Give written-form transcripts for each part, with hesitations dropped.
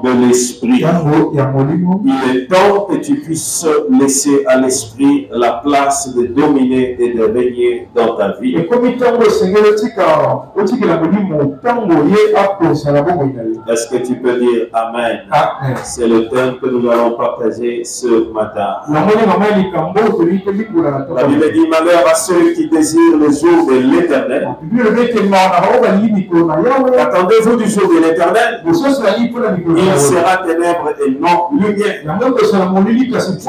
de l'esprit. Il est temps que tu puisses laisser à l'esprit la place de dominer et de régner dans ta vie. Est-ce que tu peux dire Amen? C'est le thème que nous allons partager ce matin. La Bible dit malheur à ceux qui désirent le jour de l'Éternel. Attendez-vous du jour de l'Éternel? Il sera ténèbres et non lumière. Je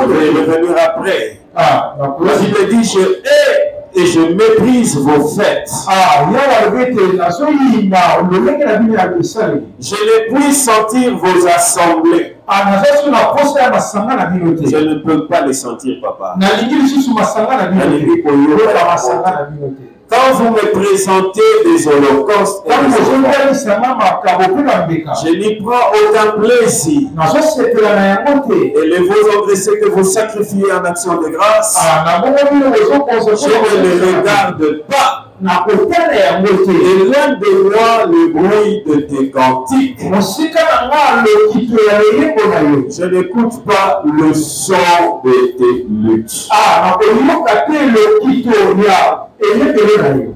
vais revenir après. La Bible dit je hais et je méprise vos fêtes. Je ne puis sentir vos assemblées. Je ne peux pas les sentir, papa. Quand vous me présentez des holocaustes, je n'y prends aucun plaisir. Et les veaux engraissés que vous sacrifiez en action de grâce, je ne les regarde pas. Et l'un de moi le bruit de tes cantiques. Je n'écoute pas le son de tes luttes.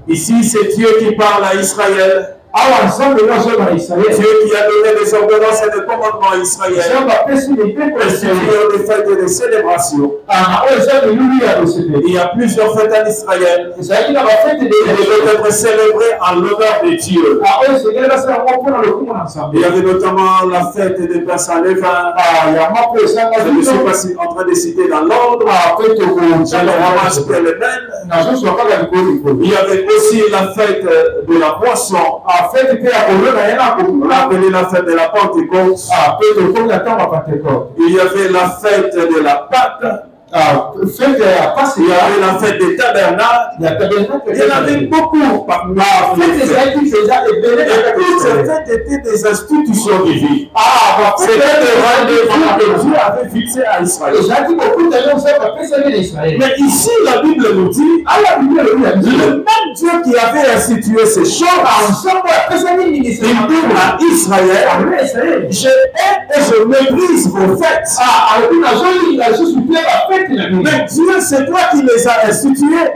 Ici, c'est Dieu qui parle à Israël. Dieu qui a donné des ordonnances et des commandements à Israël. Instituant des fêtes et des célébrations. Il y a plusieurs fêtes en Israël. Et elles doivent être célébrées en l'honneur de Dieu. Il y avait notamment la fête des Pères sans levain. Je ne suis pas en train de citer dans l'ordre. Je ne ramasse que les mêmes. Il y avait aussi la fête de la poisson. On appelait la fête de la Pentecôte. Il y avait la fête de la Pâque. Il y avait la fête des tabernacles. Il y en avait beaucoup. Ces fêtes étaient des institutions divines. C'était des rendez-vous que Dieu avait fixés à Israël. Mais ici, la Bible nous dit, le même Dieu qui avait institué ces choses, il dit à Israël, je hais et je méprise vos fêtes. Mais Dieu, c'est toi qui les as institués.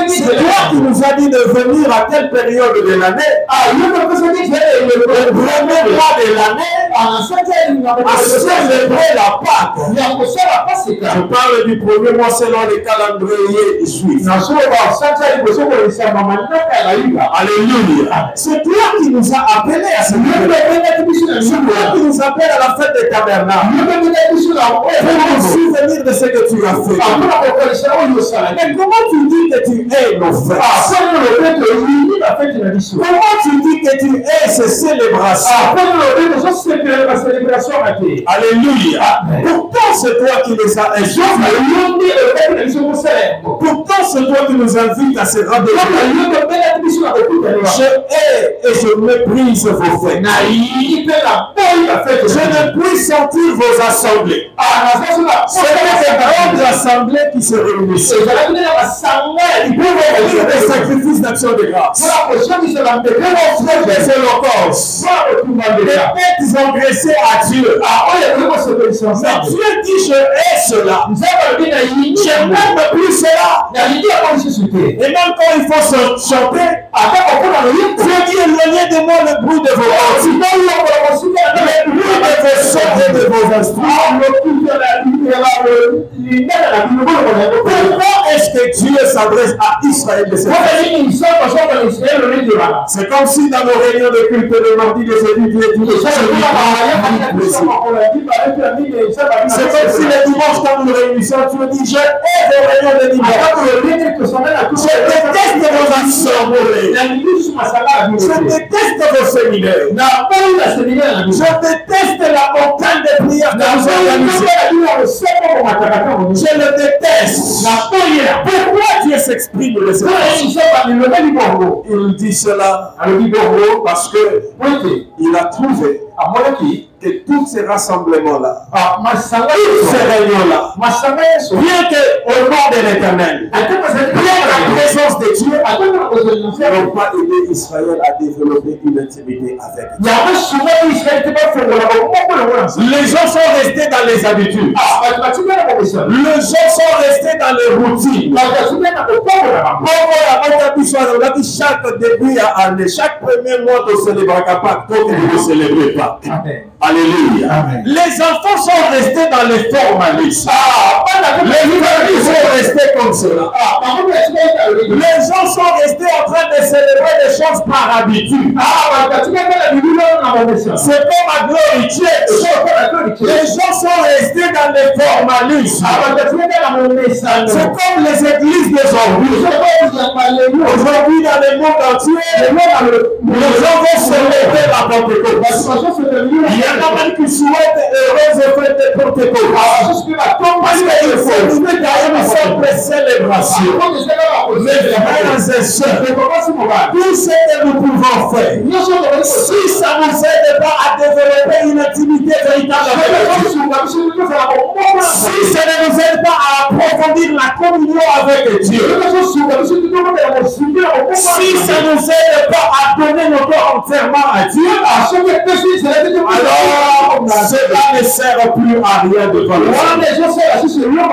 C'est toi qui nous as dit de venir à quelle période de l'année. Le premier mois de l'année, à célébrer la Pâque. Je parle du premier mois selon les calendriers juifs. Alléluia. C'est toi qui nous as appelés à ce moment. C'est toi qui nous appelle à la fête des tabernacles. Pour nous souvenir de ce que tu as fait. Mais comment tu dis que tu hais nos fêtes? Comment tu dis que tu hais ces célébrations? Alléluia. Pourtant c'est toi qui les as instituées. Pourtant c'est toi qui nous invites à ces rendez-vous. Je hais et je méprise vos fêtes. Je ne puis sentir vos assemblées. C'est des grandes assemblées qui se réunissent. Ils peuvent offrir des sacrifices d'action de grâce. Ils peuvent offrir des holocaustes. Des fêtes engraissées à Dieu. Mais Dieu dit je hais cela. Je n'aime plus cela. Et même quand il faut chanter, Dieu dit éloignez de moi le bruit de vos voix. Le bruit de vos sons et de vos instruments. Pourquoi est-ce que Dieu s'adresse à Israël de cette façon? C'est comme si dans nos réunions de culte le mardi de jeudi, Dieu dit c'est comme si le dimanche quand nous réunissons, tu me dis je hais vos réunions de dimanche. Je déteste vos assemblées. Je déteste vos séminaires. Je déteste la montagne de prière que vous organisez. Je le déteste. Pourquoi Dieu s'exprime de cette façon? Il dit cela parce que il a trouvé que tous ces rassemblements-là, tous ces réunions-là, bien qu'au nom de l'Éternel, bien qu'en présence de Dieu, n'ont pas aidé Israël à développer une intimité avec Dieu. Les gens sont restés dans les habitudes. Les gens sont restés dans les routines. Chaque début à année, chaque premier mois de célébrer pas, donc vous ne célébrez pas. Alléluia. Amen. Les enfants sont restés dans les formalismes. Les familles sont restées comme cela. Les gens sont restés en train de célébrer des choses par habitude. C'est comme à glorifier. Les gens sont restés dans les formalismes. C'est comme les églises d'aujourd'hui. Aujourd'hui, dans le monde entier, les gens vont célébrer la Pentecôte. Il y a un homme qui souhaite heureuse fête de Pentecôte. Parce qu'il faut une simple célébration. Mes frères et sœurs, tout ce que nous pouvons faire, si ça ne nous aide pas à développer une intimité véritable avec Dieu, si ça ne nous aide pas à approfondir la communion avec Dieu, si ça ne nous aide pas à donner notre corps entièrement à Dieu, alors cela ne sert plus à rien devant le Seigneur.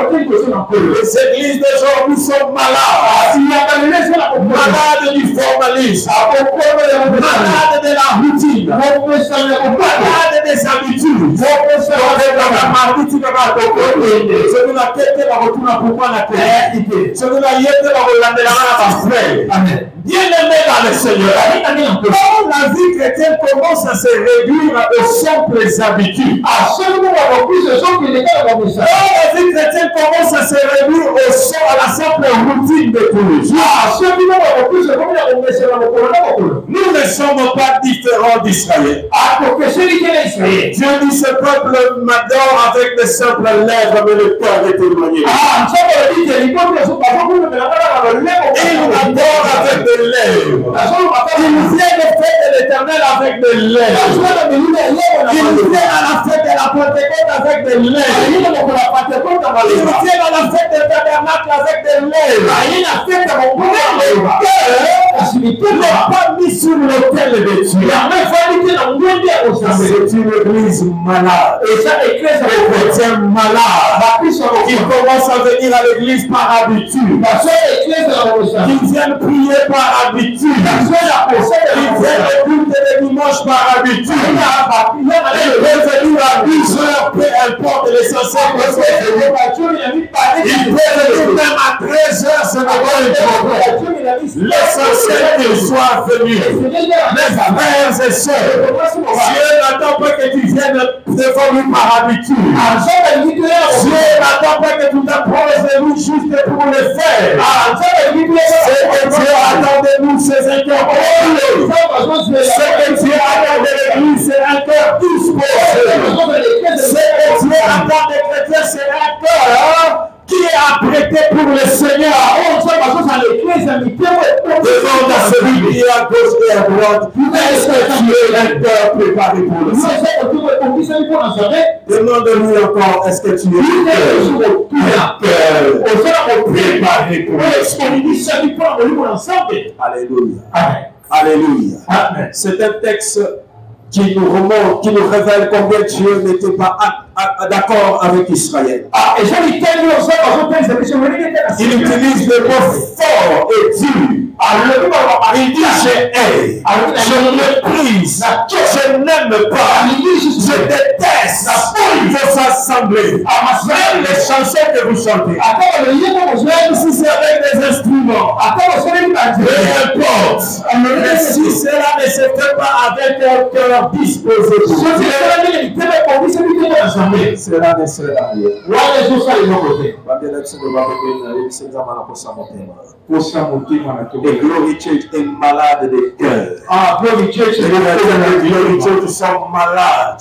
Les églises d'aujourd'hui sont malades. Malades du formalisme, malades de la routine, malades des habitudes. Bien-aimé dans le Seigneur, quand la vie chrétienne commence à se réduire aux simples habitudes, quand la vie chrétienne commence à se réduire à la simple routine de tous les jours, nous ne sommes pas différents d'Israël. Dieu dit ce peuple m'adore avec de simples lèvres, mais le cœur est éloigné. Il m'adore avec des lèvres. Il vient de fête de l'Éternel avec des lèvres. Il vient à la fête de la Pentecôte avec des lèvres. Il vient à la fête de tabernacle avec des lèvres. Il n'est pas mis sur l'autel de Dieu. C'est une église malade. Les chrétiens malades qui commencent à venir à l'église par habitude. Qui viennent prier par habitude. Qui viennent écouter les dimanches par habitude. Ils peuvent venir à 10 heures, peu importe l'essentiel. Ils peuvent venir même à 13 heures, c'est pas l'essentiel qu'ils soient venus. Mes frères et sœurs, Dieu n'attend pas que tu viennes devant lui par habitude. Dieu n'attend pas que tu t'approches de lui juste pour le faire. C'est que Dieu attend de nous, c'est un cœur holy. C'est que Dieu attend de l'église, c'est un cœur disposé. C'est que Dieu attend des chrétiens, c'est un cœur qui est apprêté pour le Seigneur. Demande à celui qui est à gauche et à droite, est-ce que tu es un cœur préparé pour le Seigneur? Demande-lui encore, est-ce que tu es un cœur préparé pour le Seigneur? Alléluia. Alléluia. C'est un texte qui nous remonte, qui nous révèle combien Dieu n'était pas d'accord avec Israël. Il utilise le mot fort et dur. Il dit je hais, je méprise, je n'aime pas, je déteste vos assemblées. Même les chansons que vous chanter. Même si c'est avec des instruments. Peu importe. Mais si cela ne se fait pas avec un cœur disposé, cela ne sera rien. Et Glory Church est malade de cœur. Glory Church sont malades.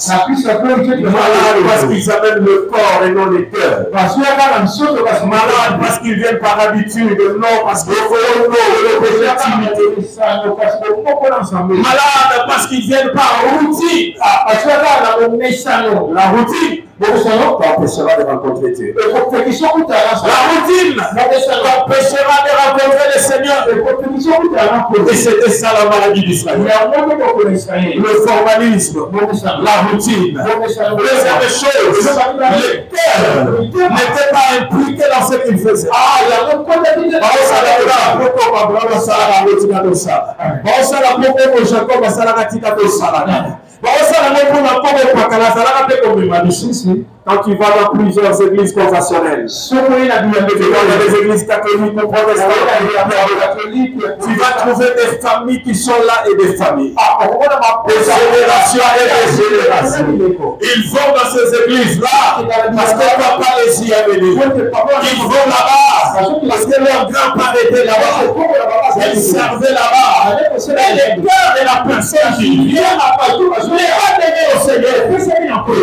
Malades parce qu'ils amènent le corps et non le cœur. Malades parce qu'ils viennent par habitude, non parce qu'ils font malades parce qu'ils viennent par routine. La routine t'empêchera de rencontrer Dieu. La routine t'empêchera de rencontrer le Seigneur. Et c'était ça la maladie d'Israël. Le formalisme, la routine. Deuxième chose, le cœur n'était pas impliqué dans ce qu'il faisait. Quand tu vas dans plusieurs églises confessionnelles, tu vas dans les églises catholiques ou protestantes, tu vas trouver des familles qui sont là et des familles. Des générations et des générations. Ils vont dans ces églises-là parce que papa les y a venus. Ils vont là-bas parce que leur grand-père était là-bas. Ils servaient là-bas. Et le cœur de la personne qui vient à partout, je l'ai amené au Seigneur.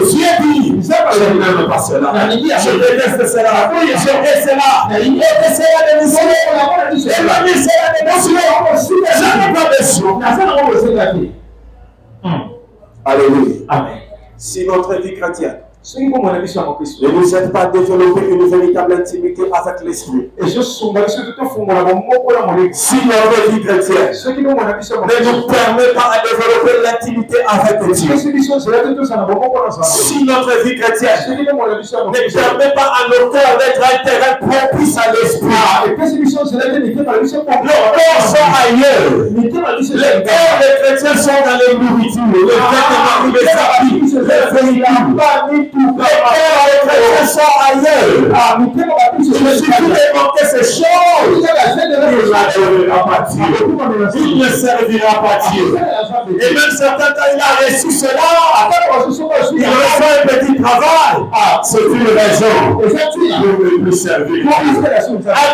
Dieu dit, je n'aime pas cela. Je déteste cela. Je hais cela. Et que cela de nous. Éloignez cela de nous. Je n'ai pas besoin. Alléluia. Amen. Si notre vie chrétienne ne vous êtes pas développé une véritable intimité avec l'esprit. Si notre vie chrétienne ne nous permet pas de développer l'intimité avec Dieu. Si notre vie chrétienne ne permet pas à nos cœurs d'être un terrain propice à l'esprit. Nos cœurs sont ailleurs. Les cœurs des chrétiens sont dans les nourritures, les vêtements, les habits, les véhicules. Les chrétiens sont ailleurs. Il suffit de manquer ces choses. Il n'adorera pas Dieu. Il ne servira pas Dieu. Et même certains quand il a reçu cela, il reçoit un petit travail. C'est une raison pour ne plus servir. Un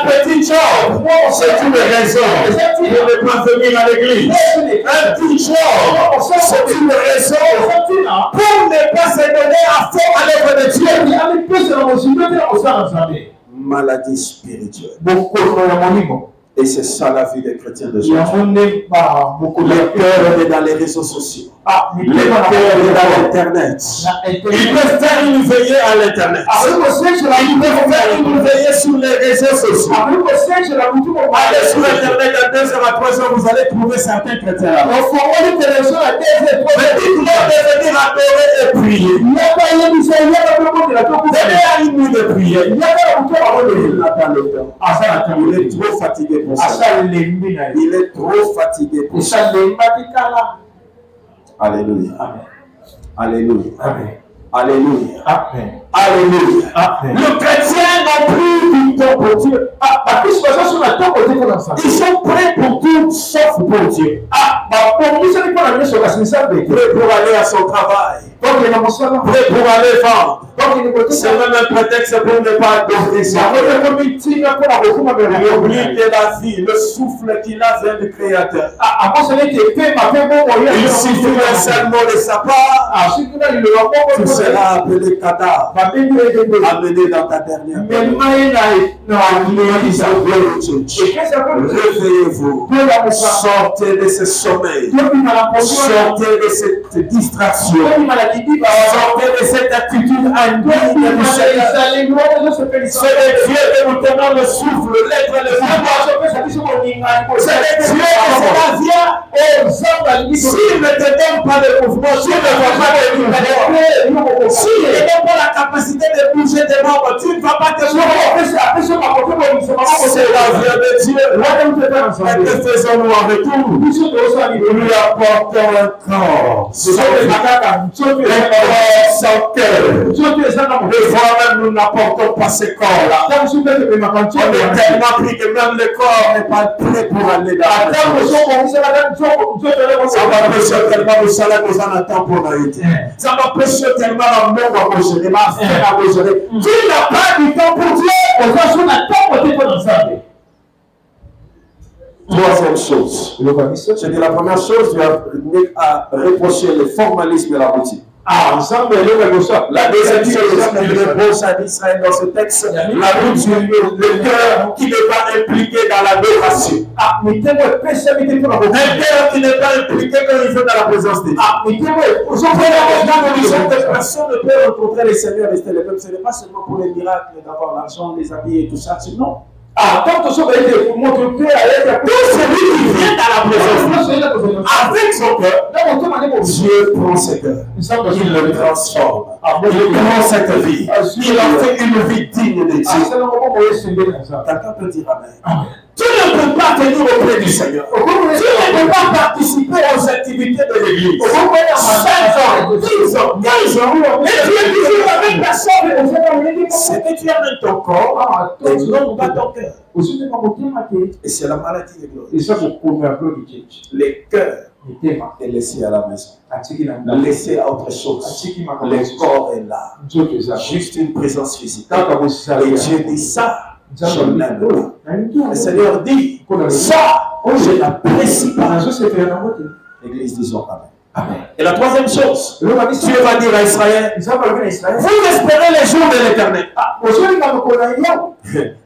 petit job, c'est une raison pour ne pas venir à l'église. Un petit job, c'est une raison pour ne pas se donner à fond à l'œuvre de Dieu. Maladie spirituelle. Et c'est ça la vie des chrétiens de Jésus. Le cœur est dans les réseaux sociaux. Le cœur est dans l'Internet. Ils peuvent faire une veillée à l'Internet. Ils peuvent faire une veillée sur les réseaux sociaux. Allez sur l'Internet à 2h à 3h, vous allez trouver certains chrétiens. Mais dites-leur de venir adorer et prier. Venez à une nuit de prière. Il est trop fatigué pour ça. Il est trop fatigué pour ça. Alléluia. Amen. Alléluia. Amen. Alléluia. Amen. Alléluia. Amen. Le chrétien n'a plus du temps pour Dieu. Ils sont prêts pour tout sauf pour Dieu. Prêts pour aller à son travail. Prêts pour aller vendre. C'est même un prétexte pour ne pas adorer ça. Il oublie que la vie, le souffle qu'il a vient du Créateur. Il suffit d'un seul mot de sa part. Tu seras appelé cadavre. Amené dans ta dernière réveillez-vous. Sortez de ce sommeil. Sortez de cette distraction. Sortez de cette attitude indigne du Seigneur. C'est de Dieu que nous tenons le souffle, l'être et le mouvement. C'est de Dieu que cela vient aux hommes. S'il ne te donne pas de mouvement, s'il ne va pas te libérer, s'il ne donne pas la capacité de bouger tes membres, tu ne vas pas te mouvoir. C'est la vie de Dieu. Mais que faisons-nous en retour? Nous lui apportons un corps. Un corps sans notre cœur. Des fois même nous n'apportons pas ce corps-là. On est tellement pris que même le corps n'est pas prêt pour aller dans ça va prêcher tellement de salaire que ça n'attend pour l'arrêter. Ça va prêcher tellement la main à gérer, ma frère à gérer. Tu n'as pas du temps pour Dieu. Troisième chose. Je dis la première chose, tu as reproché le formalisme de la boutique. La deuxième chose, il reproche à Israël dans ce texte, la boutique, le cœur qui n'est pas impliqué dans l'adoration. Un cœur qui n'est pas impliqué quand il fait dans la présence de Dieu. Personne ne peut rencontrer le Seigneur et rester le peuple. Ce n'est pas seulement pour les miracles, d'avoir l'argent, les habits et tout ça, sinon. Tout celui qui vient dans la présence avec son cœur, Dieu prend ce cœur, il le transforme, il prend cette vie, il en fait une vie digne de Dieu. Quelqu'un peut dire Amen. Tu ne peux pas tenir auprès du Seigneur. Tu ne peux pas participer aux activités de l'église. 5 ans, 10 ans, 15 ans, et tu es toujours avec personne. C'est que tu amènes ton corps, et tu n'as pas ton cœur. Et c'est la maladie de gloire. Les cœurs est laissé à la maison. Laissé à autre chose. Le corps est là. Juste une présence physique. Et Dieu dit ça. Je l'aime. Le Seigneur dit ça, je n'apprécie pas. L'église dit Amen. Et la troisième chose, Dieu va dire à Israël, vous espérez les jours de l'éternel.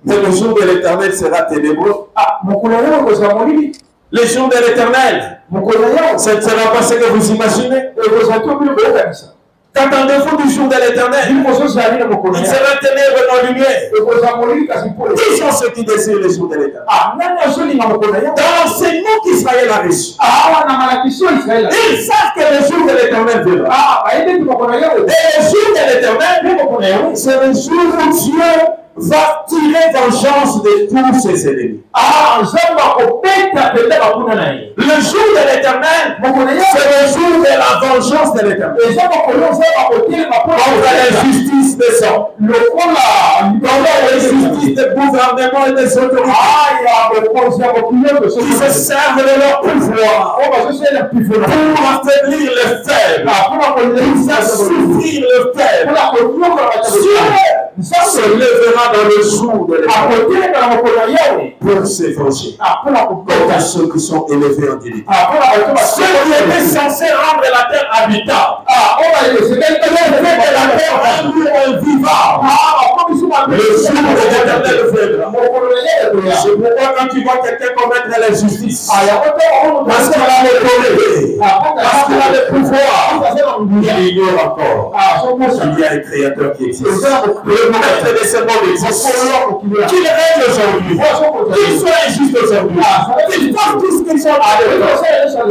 Mais le jour de l'éternel sera ténébreux. Les jours de l'éternel, ce ne sera pas ce que vous imaginez. Qu'attendez-vous du jour de l'éternel? Il sera ténèbres dans lumière. Qui sont ceux qui désirent le jour de l'éternel? Dans l'enseignement qu'Israël a reçu, ils savent que le jour de l'éternel viendra. Et le jour de l'éternel, c'est le jour où Dieu va tirer vengeance de tous ses ennemis. Le jour de l'éternel, c'est le jour de la vengeance de l'éternel. Contre l'injustice des hommes. Contre l'injustice des gouvernements et des autorités. Qui se servent de leur pouvoir pour affaiblir les faibles. Pour faire souffrir les faibles. Dieu se lèvera dans le jour de l'éternel pour se venger contre ceux qui sont élevés en dignité. Ceux qui étaient censés rendre la terre habitable, de la terre un lieu invivable. Le jour de l'éternel viendra. C'est pourquoi quand tu vois quelqu'un commettre l'injustice, parce qu'il a l'autorité, parce qu'il a le pouvoir, il ignore encore qu'il y a un créateur qui existe. Le maître de ce monde existe. Qu'il règne aujourd'hui, qu'il soit injuste aujourd'hui, qu'il fasse tout ce qu'ils sont allés,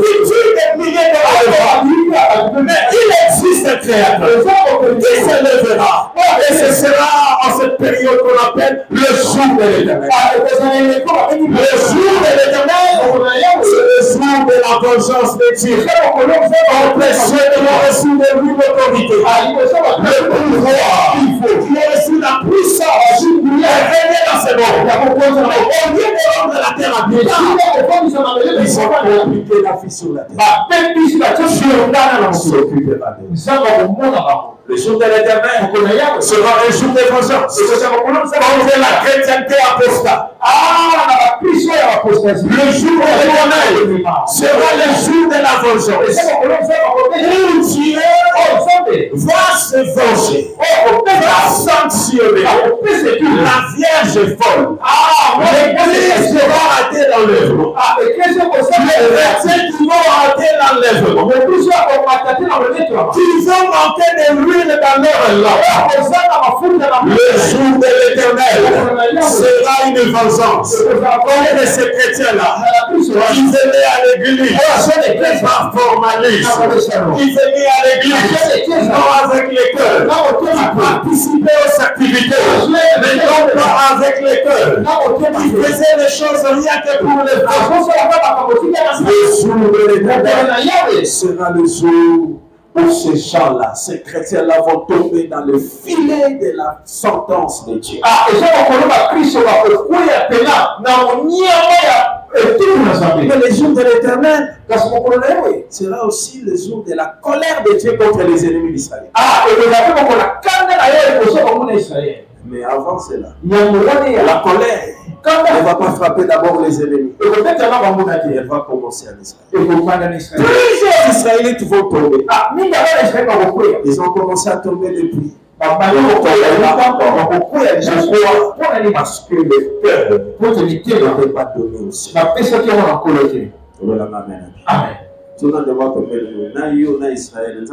qu'il tue des milliers de mais il existe un créateur qui se lèvera. Et ce sera en cette période qu'on appelle le jour de l'éternel. Le jour de l'éternel, c'est le jour de la vengeance de Dieu. On peut seulement reçu de lui l'autorité, le pouvoir, qui a reçu la puissance et régner dans ce monde. Au lieu de rendre la terre habitable, ils sont compliqués la vie sur la terre. S'occupera d'eux. Le jour de l'éternel sera un jour de vengeance. Contre la chrétienté apostate. Le jour de l'éternel sera le jour de la vengeance. Où Dieu va se venger, va sanctionner la Vierge folle. L'Église sera raté dans l'œuvre. Les chrétiens qui vont rater dans l'œuvre, qui vont manquer de l'huile dans leur lampe. Le jour de l'éternel sera une vengeance. Comme ces chrétiens-là, qui venaient à l'église par formalisme, qui venaient à l'église non avec les cœurs, qui participaient aux activités, mais non pas avec les cœurs, qui faisaient les choses rien que pour les femmes. Le jour de l'éternel sera le jour Pour ces gens-là, ces chrétiens-là vont tomber dans le filet de la sentence de Dieu. Mais le jour de l'Éternel sera aussi le jour de la colère de Dieu contre les ennemis d'Israël. Mais avant cela, la colère ne va pas frapper d'abord les ennemis. Elle va commencer en Israël. Plusieurs Israélites vont tomber. Ils ont commencé à tomber depuis. Parce que le peuple n'avait pas donné aussi. Amen. Tu n'as pas tomber na Israël.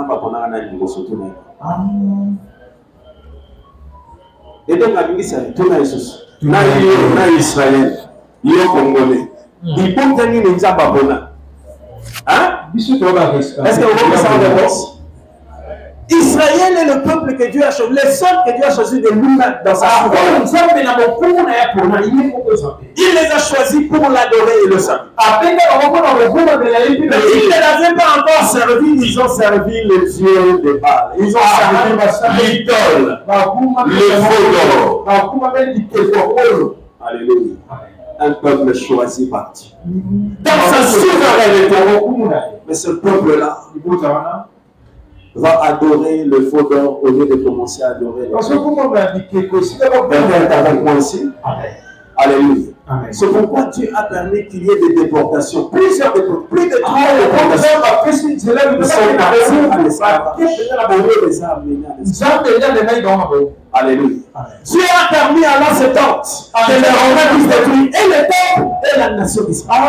Et donc, la Israël, tout na Israël, il est congolais. Il peut tenir les Nzambabona. Hein? Est-ce que vous voyez ça en réponse? Israël est le peuple que Dieu a choisi, le seul que Dieu a choisi de lui-même dans sa souveraineté. Il les a choisis pour l'adorer et le servir. Mais ils ne l'avaient pas encore servi, ils ont servi le Dieu de Baal. Ils ont servi l'idole, le faux. Alléluia. Un peuple choisi par Dieu. Dans sa souveraineté. Mais ce peuple-là va adorer le faux d'or au lieu de commencer à adorer le faux. Avec moi aussi. Alléluia. C'est pourquoi Dieu a permis qu'il y ait des déportations. Plusieurs déportations. Plus de 3 déportations. Ils sont partis alléluia. Dieu a permis alors ce temple que les Romains puissent détruire et le temple et la nation d'Israël.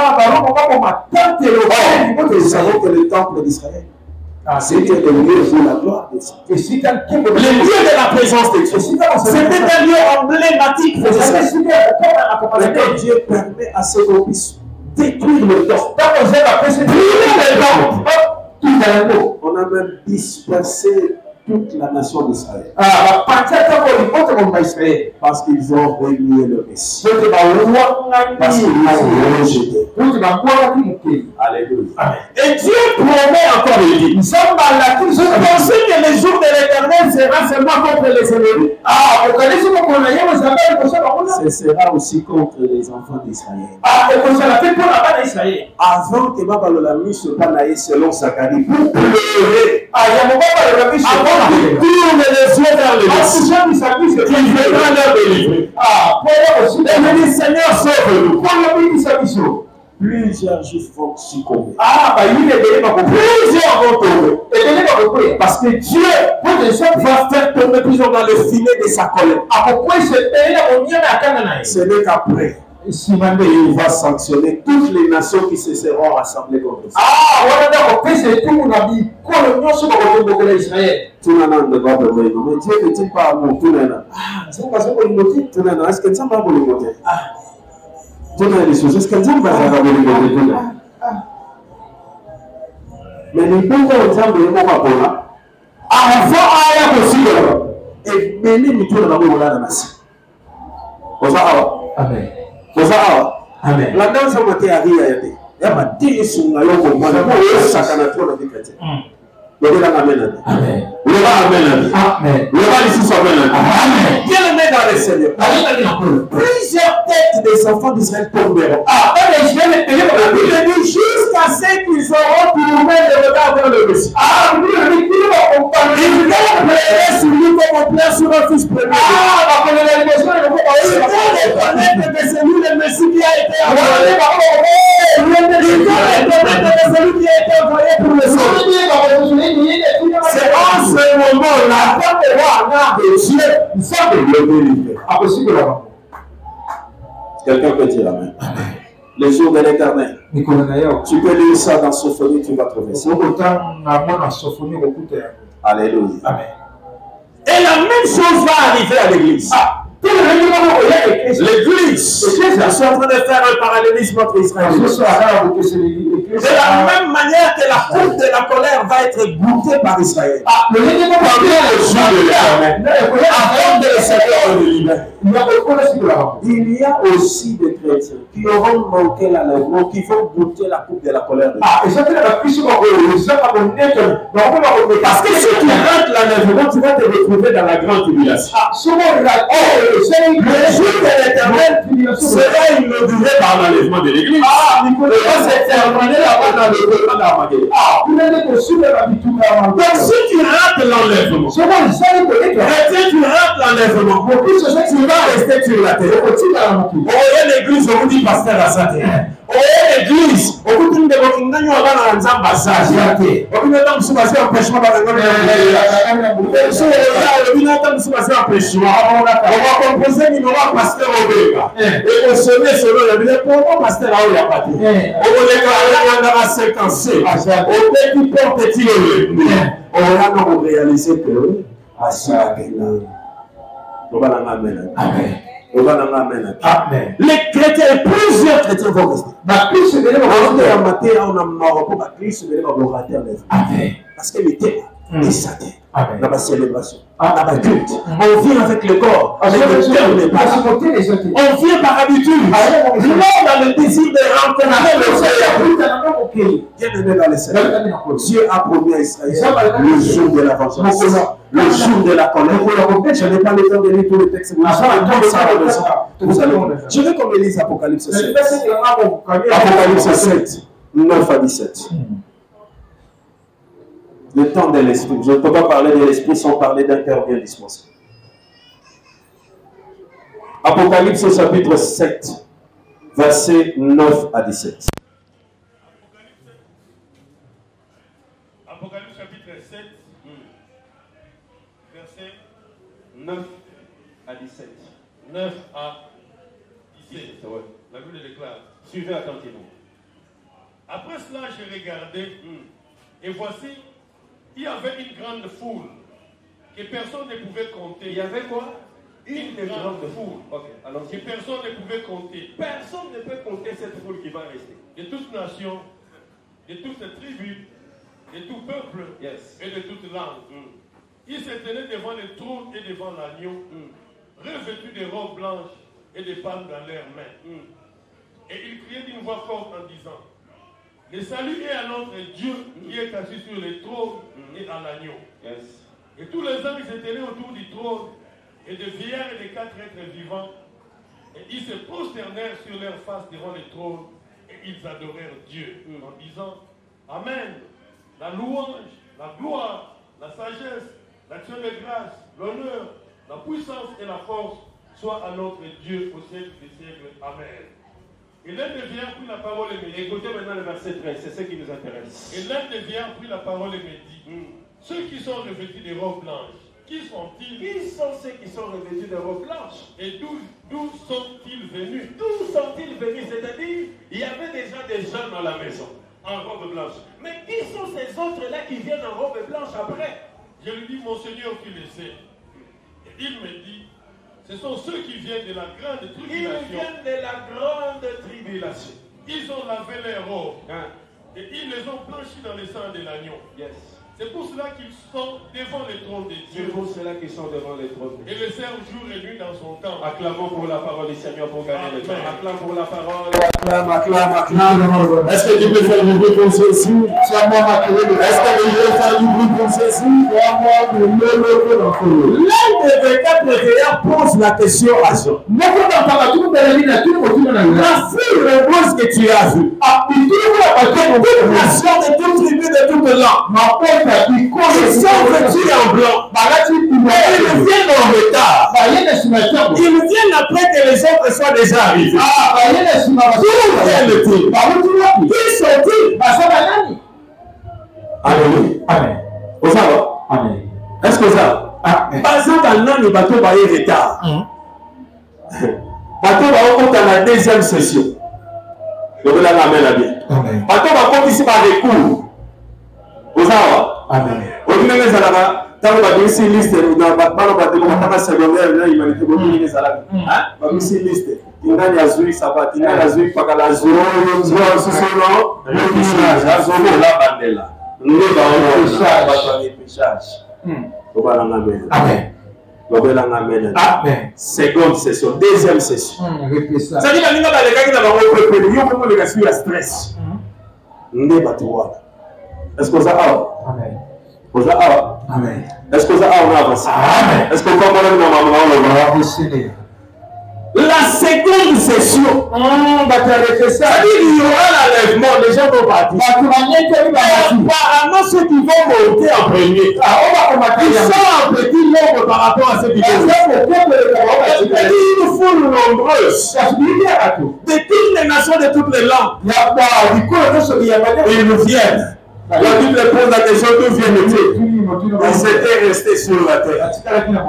Nous savons que le temple d'Israël, c'était le lieu de la gloire de Dieu. Le lieu de la présence de Dieu. C'était un lieu emblématique pour Israël. Mais quand Dieu permet à ce qu'on puisse détruire le temple, on a même dispersé toute la nation d'Israël. Parce qu'ils ont renié le Messie. Parce qu'ils l'ont rejeté. Alléluia. Et Dieu promet encore de dire, je pensais que le jour de l'Éternel sera seulement contre les ennemis. Ce sera aussi contre les enfants d'Israël. Avant que Babalola mise selon Zacharie, pour pleurer, tourne les yeux vers le Messie. Il viendra leur délivrer. Et le Seigneur sauve-nous. Plusieurs juifs vont succomber. Plusieurs vont tomber. Parce que Dieu va faire tomber plusieurs dans le filet de sa colère. Ce n'est qu'après. Il va sanctionner toutes les nations qui se seront rassemblées contre ça. Tout le monde ne va pas mais Dieu n'est-il pas amour? Tout le monde. Est-ce que ça va vous le montrer? Tout le monde est est-ce que ça va vous le montrer? Mais les bons exemples de Mokapola, avant à possible, et mener les tours dans le monde de la nation. Amen. Amen. La danse a été arrivée. Il y a des choses qui ont été chacun trop de chrétiens. Amen. Amen. Amen. Bien-aimé dans le Seigneur. Plusieurs têtes des enfants d'Israël tomberont. Il dit jusqu'à ce qu'ils auront tourné le regard vers le Messie. Ils vont pleurer sur lui comme on pleure sur un fils premier. Ils vont reconnaître que c'est lui le Messie qui a été envoyé. Ils vont reconnaître que c'est lui qui a été envoyé pour le sauver. C'est en ce moment-là qu'on va de Dieu, il faut que Dieu délivre. Quelqu'un peut dire Amen. Le jour de l'Éternel. Tu peux lire ça dans Sophonie, tu vas trouver ça. Alléluia. Amen. Et la même chose va arriver à l'Église. L'Église, je suis en train de faire un parallélisme entre Israël et de la même manière que la coupe de la colère va être goûtée par Israël. Avant le jour de l'Éternel, avant que le Seigneur le libère. Il y a aussi des chrétiens qui auront manqué l'enlèvement, qui vont goûter la coupe de la colère de Dieu. Parce que si tu rates l'enlèvement, tu vas te retrouver dans la grande tribulation. Le jour de l'éternel sera inauguré par l'enlèvement de l'église. Et va se terminer là-bas dans le temps d'Armageddon. Donc si tu rates l'enlèvement, chrétien, tu rates l'enlèvement, tu vas rester sur la terre. Oh, l'église, on vous dit pasteur à sa terre. Oh, l'église, on vous dit que vous n'avez pas de passage. On vous dit que vous avez un péchement dans le monde. On va composer une loi pasteur au Béga. Et on se met selon le Béga. Pourquoi pasteur là où il n'y a pas de on va les séquencer. Au petit port, petit on va nous réaliser que Amen. Les chrétiens, plusieurs chrétiens vont rester. Parce que le thème est sacré. Dans la célébration, dans la culte. On vient avec le corps. On vient par habitude. L'homme a le désir de rencontrer le Seigneur. Bienvenue dans le Seigneur. Dieu a promis à Israël le jour de la vengeance, le jour de la colère. Je n'ai pas le temps de lire tous les textes. Je veux qu'on me lise Apocalypse 7. Apocalypse 7, 9 à 17. Le temps de l'esprit. Je ne peux pas parler de l'esprit sans parler d'un cœur bien dispensé. Apocalypse chapitre 7, versets 9 à 17. Apocalypse chapitre 7, versets 9 à 17. 9 à 17. La Bible déclare. Suivez attentivement. Après cela, j'ai regardé et voici, il y avait une grande foule que personne ne pouvait compter. Il y avait quoi? Une grande foule. Alors, que personne ne pouvait compter. Personne ne peut compter cette foule qui va rester. De toutes nations, de toutes tribus, de tout peuple et de toute langue. Ils se tenaient devant le trône et devant l'agneau, revêtus de robes blanches et de palmes dans leurs mains. Et ils criaient d'une voix forte en disant: le salut est à notre Dieu qui est assis sur le trône et à l'agneau. Et tous les anges se tenaient autour du trône et des vieillards et des 4 êtres vivants. Et ils se prosternèrent sur leur face devant le trône et ils adorèrent Dieu en disant: Amen. La louange, la gloire, la sagesse, l'action de grâce, l'honneur, la puissance et la force soient à notre Dieu au siècle des siècles. Amen. Et l'un des vieillards prit la parole et me dit. Écoutez maintenant le verset 13, c'est ce qui nous intéresse. Et l'un des vieillards prit la parole et me dit: ceux qui sont revêtus de robes blanches, qui sont-ils? Qui sont ceux qui sont revêtus de robes blanches? Et d'où sont-ils venus? D'où sont-ils venus? C'est-à-dire, il y avait déjà des gens dans la maison, en robe blanche. Mais qui sont ces autres-là qui viennent en robe blanche après? Je lui dis: mon Seigneur, tu le sais. Et il me dit: ce sont ceux qui viennent de la grande tribulation. Ils viennent de la grande tribulation. Ils ont lavé leurs robes. Et ils les ont blanchis dans le sang de l'agneau. C'est pour cela qu'ils sont devant le trône de Dieu. C'est pour cela qu'ils sont devant le trône de Dieu. Et le servent jour et nuit dans son temple. Acclamons pour la parole du Seigneur pour gagner le temps. Acclame pour la parole. Acclame. Est-ce que tu peux faire du bruit pour ceci? Est-ce que tu peux faire du bruit pour ceci? L'un des 24 vieillards pose la question à Jean. La fille rose que tu as vue, de toute nation, de toute tribu, de toute langue, ils sont vêtus en blanc. Mais ils viennent en retard. Ils viennent après que les autres soient déjà arrivés. D'où viennent-ils? Qui sont-ils? Alléluia. Amen. Amen. Est-ce que ça? Par exemple, un an, le bateau va y retard. Bateau va au compte à la deuxième session. Je veux la ramener bien. Bateau va compte ici par des cours. Vous savez? Amen. Aujourd'hui, les Arabes, tant que vous avez une liste, vous n'avez pas de secondaire, il m'a dit que vous avez une Arabes. Vous avez une liste. Il y a des azouis, ça va. Il y a des azouis, pas qu'à l'azou. Il y a des azouis, Amen. Amen. Seconde session, deuxième session. Ça dit que nous avons les stress. Est-ce que vous avez Amen. Est-ce que vous avez avancé? Est-ce que vous avez la seconde session, c'est-à-dire qu'il y aura l'enlèvement, les gens vont partir. Apparemment, ceux qui vont monter en premier, ils sont en petit nombre par rapport à ceux qui vont monter. C'est-à-dire une foule nombreuse de toutes les nations, de toutes les langues. Ils nous viennent. La Bible pose la question d'où viennent-ils? Ils étaient restés sur la terre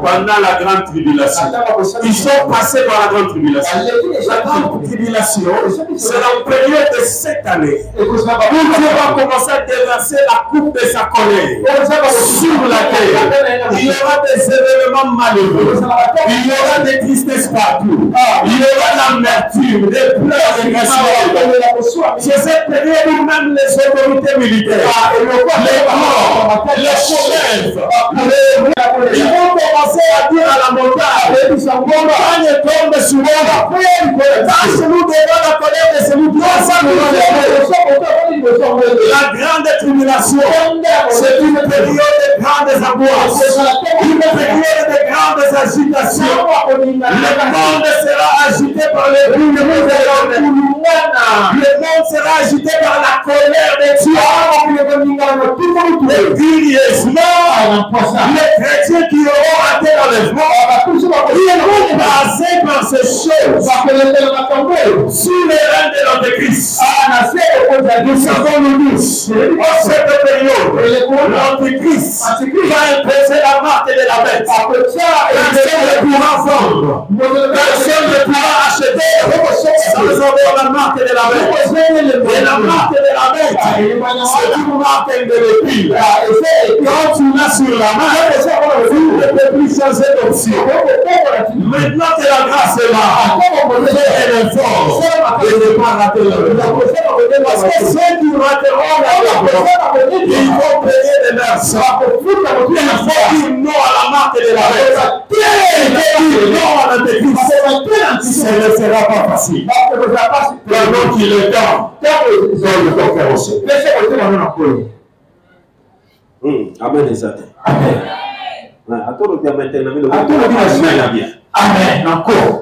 pendant la grande tribulation. Ils sont passés par la grande tribulation. La grande tribulation, c'est la période de 7 années où Dieu va commencer à déverser la coupe de sa colère sur la terre. Il y aura des événements malheureux. Il y aura des tristesses partout. Il y aura l'amertume, des pleurs, des grâces. C'est cette période où même les autorités militaires, les morts, les chefs, ils vont commencer à dire à la montagne, montagne tombe sur moi, passe-nous devant la colère de celui qui a sa la grande tribulation, c'est une période de grandes angoisses, une période de grandes agitations. Le monde sera agité par les bruits de le monde sera agité par la colère de Dieu. Les curieusement, les chrétiens qui auront raté l'enlèvement, ils vont passer par ces choses sous les règnes de l'Antéchrist. Nous savons nous tous, en cette période, l'Antéchrist va imposer la marque de la bête. Personne ne pourra vendre, personne ne pourra acheter sans avoir la marque de la bête. Et la marque de la bête, c'est une marque de l'épine. Quand tu l'as sur la main, tu ne peux plus changer d'option. Maintenant que la grâce est là, elle est forte et ne pas rater le parce que ceux qui rateront la ils vont payer des merces. Il faut dire non à la marque de la bête. Dire non à l'Antéchrist. Ce ne sera pas facile. Pendant qu'il est temps, il faut le faire aussi. Amen les amis. Amen. Amen. Encore.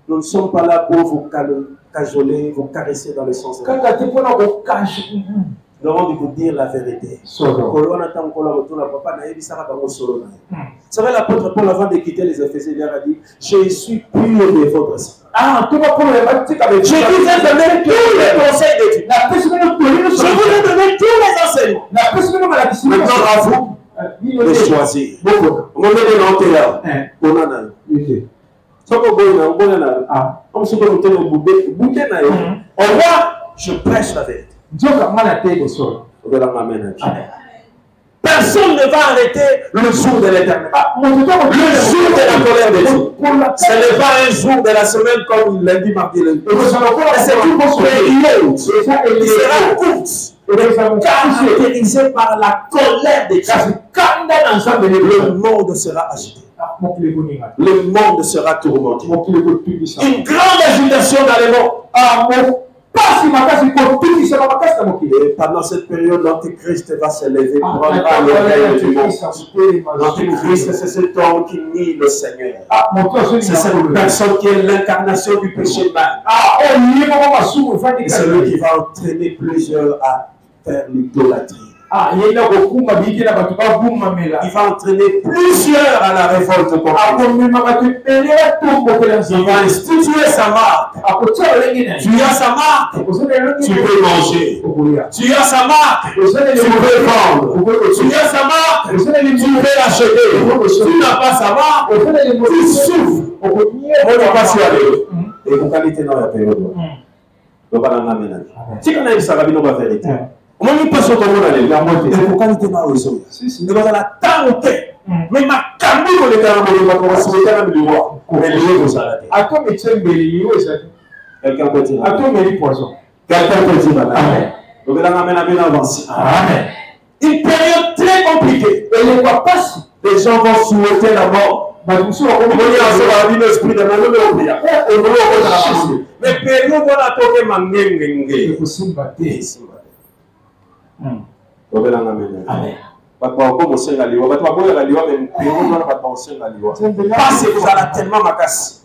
Nous ne sommes pas là pour vous cajoler, vous caresser dans le sens. Nous avons de vous dire la vérité. Vous savez, l'apôtre Paul, avant de quitter les Éphésiens, il a dit: je suis pur de votre sang. Je vous ai donné tous les conseils de Dieu. Je vous ai donné tous les enseignements. Maintenant, à vous de choisir. Au revoir, je prêche la vérité. Personne ne va arrêter le jour de l'éternel. Le jour de la colère de Dieu. Ce n'est pas un jour de la semaine comme lundi, mardi, lundi. C'est une période qui sera courte, caractérisée par la colère de Dieu. Le monde sera agité. Le monde sera tourmenté. Une grande agitation dans le monde. Et pendant cette période, l'Antéchrist va se lever pour prendre le règne du monde. L'Antéchrist, c'est cet homme qui nie le Seigneur. C'est cette personne qui est l'incarnation du péché mal. C'est lui qui va entraîner plusieurs à faire l'idolâtrie. Il va entraîner plusieurs à la révolte. Il va instituer sa marque. Tu as sa marque, tu peux manger. Tu as sa marque, tu peux vendre. Tu as sa marque, tu peux l'acheter. Tu n'as pas sa marque, tu souffres. Et vous qualité dans la période. Si on a eu ça, la vérité. On ne peut pas se tomber dans les gars. Il faut qualité dans les hommes. Il va la tente. Mais ma camille, on est dans le roi. Mais les gens sont arrêtés. Quelqu'un peut dire. Quelqu'un peut dire. Amen. Une période très compliquée. Et les quoi passe? Les gens vont souhaiter la mort. Mais période on a toqué mangenge. Amen. Parce que vous avez tellement ma casse.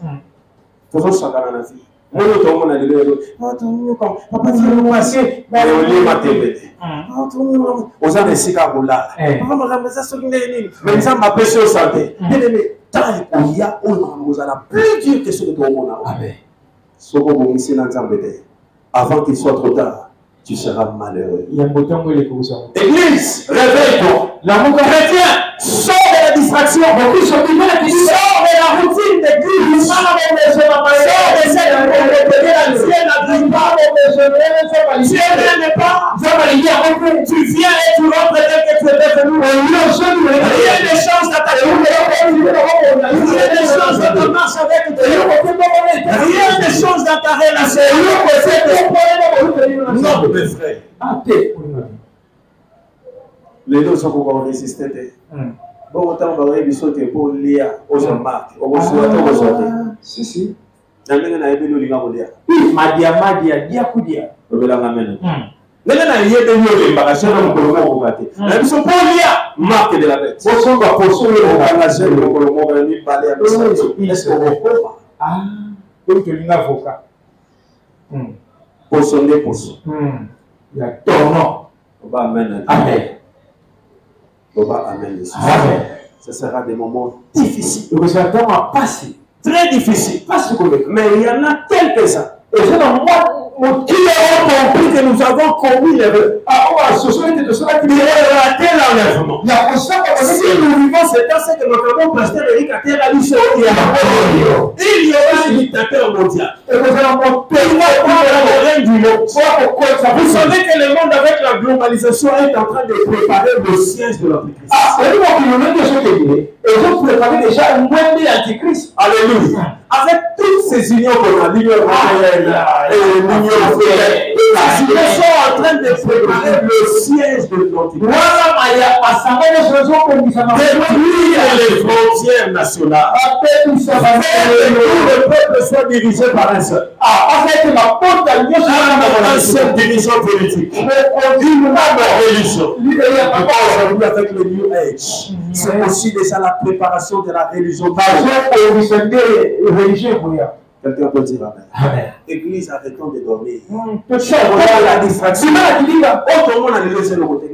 Avant qu'il soit trop tard, tu seras malheureux. Église, réveille-toi. L'amour chrétien, sors de la distraction. Sors de la routine d'église. Sors de cette répéter l'ancienne agriculture. Tu n'aimes pas. Tu viens et tu rentres tel que tu étais venu. Rien ne change dans ta vie. Rien ne change dans ta marche avec Dieu. Rien ne change dans ta relation. Non, mes frères. Les deux sont pour résister. Bon, autant on va réviser pour lire aux marques. On si, si. Ce sera des moments difficiles. Très difficiles. Mais il y en a quelques-uns. Et c'est dans moi qui avons compris que nous avons commis l'erreur. Il a raté l'enlèvement. Si nous vivons ce temps, c'est que notre bon pasteur Eric a terre à lui. Il y aura un dictateur mondial. Vous savez que le monde avec la globalisation est en train de préparer le siège de l'Antichrist. Et vous préparez déjà un moyen d'Antichrist. Alléluia. Avec toutes ces unions qu'on a, l'Union européenne et l'Union africaine, ces unions sont en train de préparer le siège de l'Antichrist. Détruire les frontières nationales. Le peuple soit dirigé par un seul. Un seul dirigeant politique. Une religion. Aujourd'hui avec le New Age, c'est aussi déjà la préparation de la religion. Quelqu'un peut dire Amen. Église, arrêtons de dormir. La distraction. Autre monde a laissé le côté.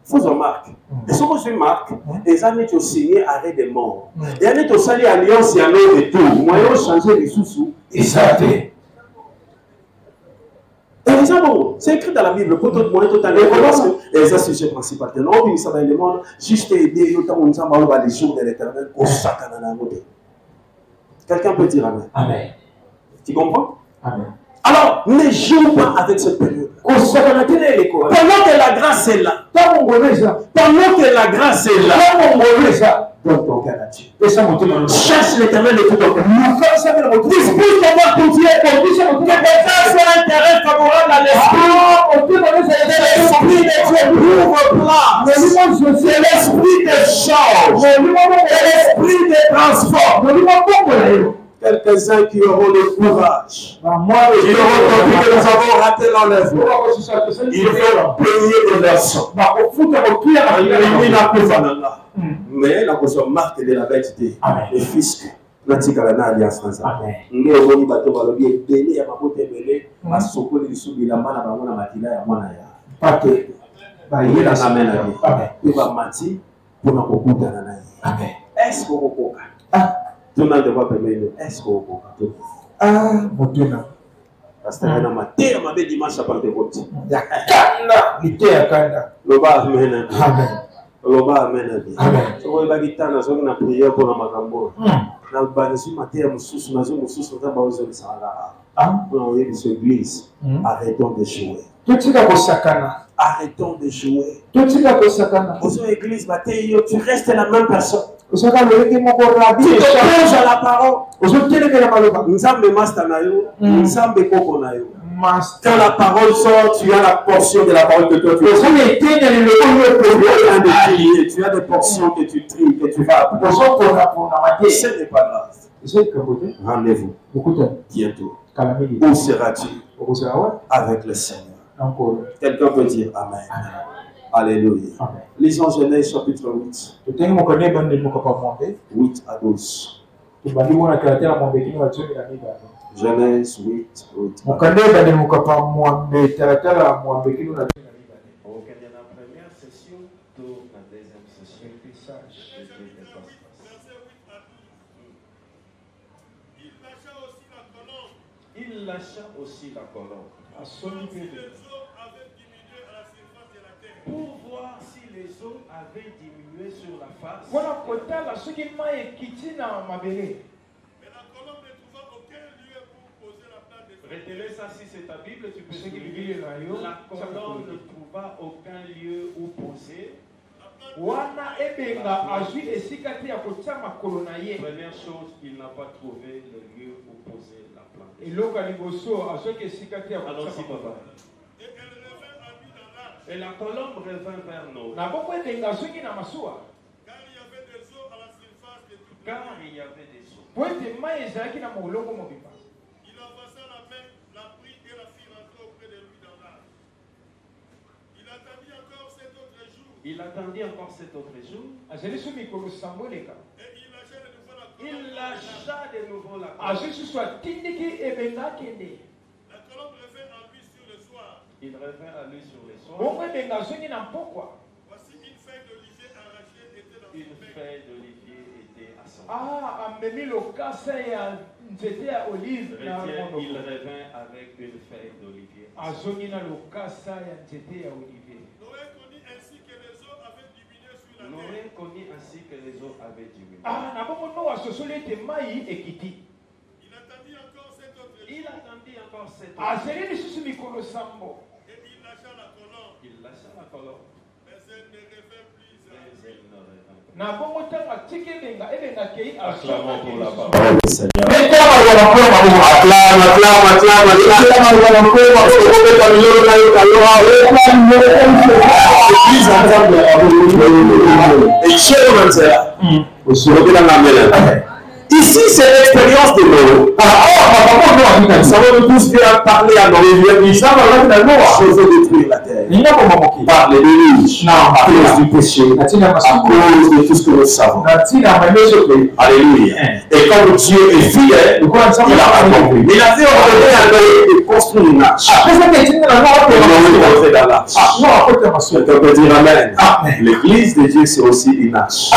Faut remarquer. Et ce que je marque, les années qui ont signé arrêt des morts. Les années qui ont signé alliance et un autre retour. Moi, ils ont changé les sous-sous. Et ça a été. C'est écrit dans la Bible, pour tout moyen, tout à l'heure, et c'est un sujet principal. Non, oui, ça va le monde, juste aider, autant on s'en va les jours de l'éternel, au sakana. Quelqu'un peut dire Amen. Amen. Tu comprends? Amen. Alors, ne joue pas avec cette période. Pendant que la grâce est là, pendant que la grâce est là, donne ton cœur à Dieu. Cherche l'éternel de tout ton cœur. Dispose ton cœur pour Dieu. Que tes cœurs soient intérêt favorable à l'esprit. L'esprit de Dieu ouvre plat. C'est l'esprit de change. C'est l'esprit de transforme. Quelques-uns qui auront le courage. Qui auront compris que nous avons raté l'enlèvement. Ils vont payer de leur sang. Mais la question marque de la bête des fiscs. Natikala alliance ensemble. Nous avons dit bateau balobi belé ya mabote belé masoko le subi la mana ba mona matila ya mwana ya. Pate ba yela na mena ni. Amen. Ba mati pour na kokutana na ye. Amen. Est-ce que vous pouvez? Tout le monde doit permettre. Est-ce que vous pouvez? Motuna. Parce que na maté ma be dimanche à partir de votre. Ya kanda, lité ya kanda. Loba amen. Amen. Loba amen. Amen. So vous va gitana so na prière pour na makambo. Na banisi maté ya mususu na zo mususu ta ba ozo sala. Pour oyer l'église. Arrêtons de jouer. Tutika kosakana. Arrêtons de jouer. Aux églises, tu restes la même personne. Tu te plonges à la parole. Nzambe master na yo, Nzambe koko na yo. Quand la parole sort, tu as la portion de la parole que toi tu as. Tu as des portions que tu tries, que tu vas. Ce n'est pas grave. Rendez-vous bientôt. Où seras-tu avec le Seigneur? Quelqu'un peut dire Amen. Alléluia. Lisons Genèse chapitre 8. 8 à 12. Genèse 8. Au Canada, la première session, tour la deuxième session. Il lâcha aussi la colombe. Pour voir si les eaux avaient diminué sur la face. Mais la colombe ne trouva aucun lieu pour poser la place des eaux. Retenez ça, si c'est ta Bible, tu peux écrire. La colombe ne trouva aucun lieu où poser. Première chose, il n'a pas trouvé le lieu où poser la plante. Allons-y, papa. Et la colombe revint vers nous. Car il y avait des eaux à la surface de toute la terre. Il avança la main, la prit et la fit rentrer auprès de lui dans l'arche. Il attendit encore 7 autres jours. Et il lâcha de nouveau la colombe. La colombe revint en lui sur le soir. Il revint à lui sur les soirs. Voici une feuille d'olivier arrachée était dans une feuille d'olivier était à son il revint avec une feuille d'olivier. Noé connut ainsi que les eaux avaient diminué sur la terre. Il attendit encore 7 autres jours. Et il lâcha la colombe. Mais elle ne revint plus. Acclamons pour la parole du Seigneur. Ici, c'est l'expérience de Noé. Nous savons tous bien parler à Noé. Je veux détruire la terre. Par les déluges, à cause du péché, à cause de tout ce que nous savons. Alléluia. Et comme Dieu est fidèle, il a accompli. Il a fait ordonner à Noé de construire une arche. Et Noé est entré dans l'arche. Quelqu'un peut dire Amen. L'église de Dieu, c'est aussi une arche.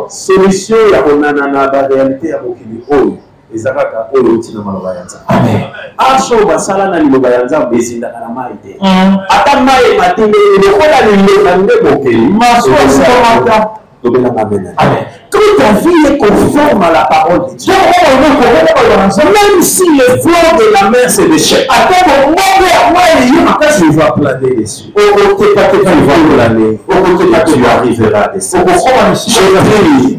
Solution, il y a la réalité à mokili oyo ezakaka oyo utina maloba ya nzambe. Amen. Asho basala na liloba ya nzambe ezindaka na mai te. Ata mai matinde lokola liloba nde mokili. Maso komata. Amen. Toute ta vie est conforme à la parole de Dieu. Même si le flot de la mer c'est l'échec, tu vas planer dessus. Tu arriveras dessus. Je prie,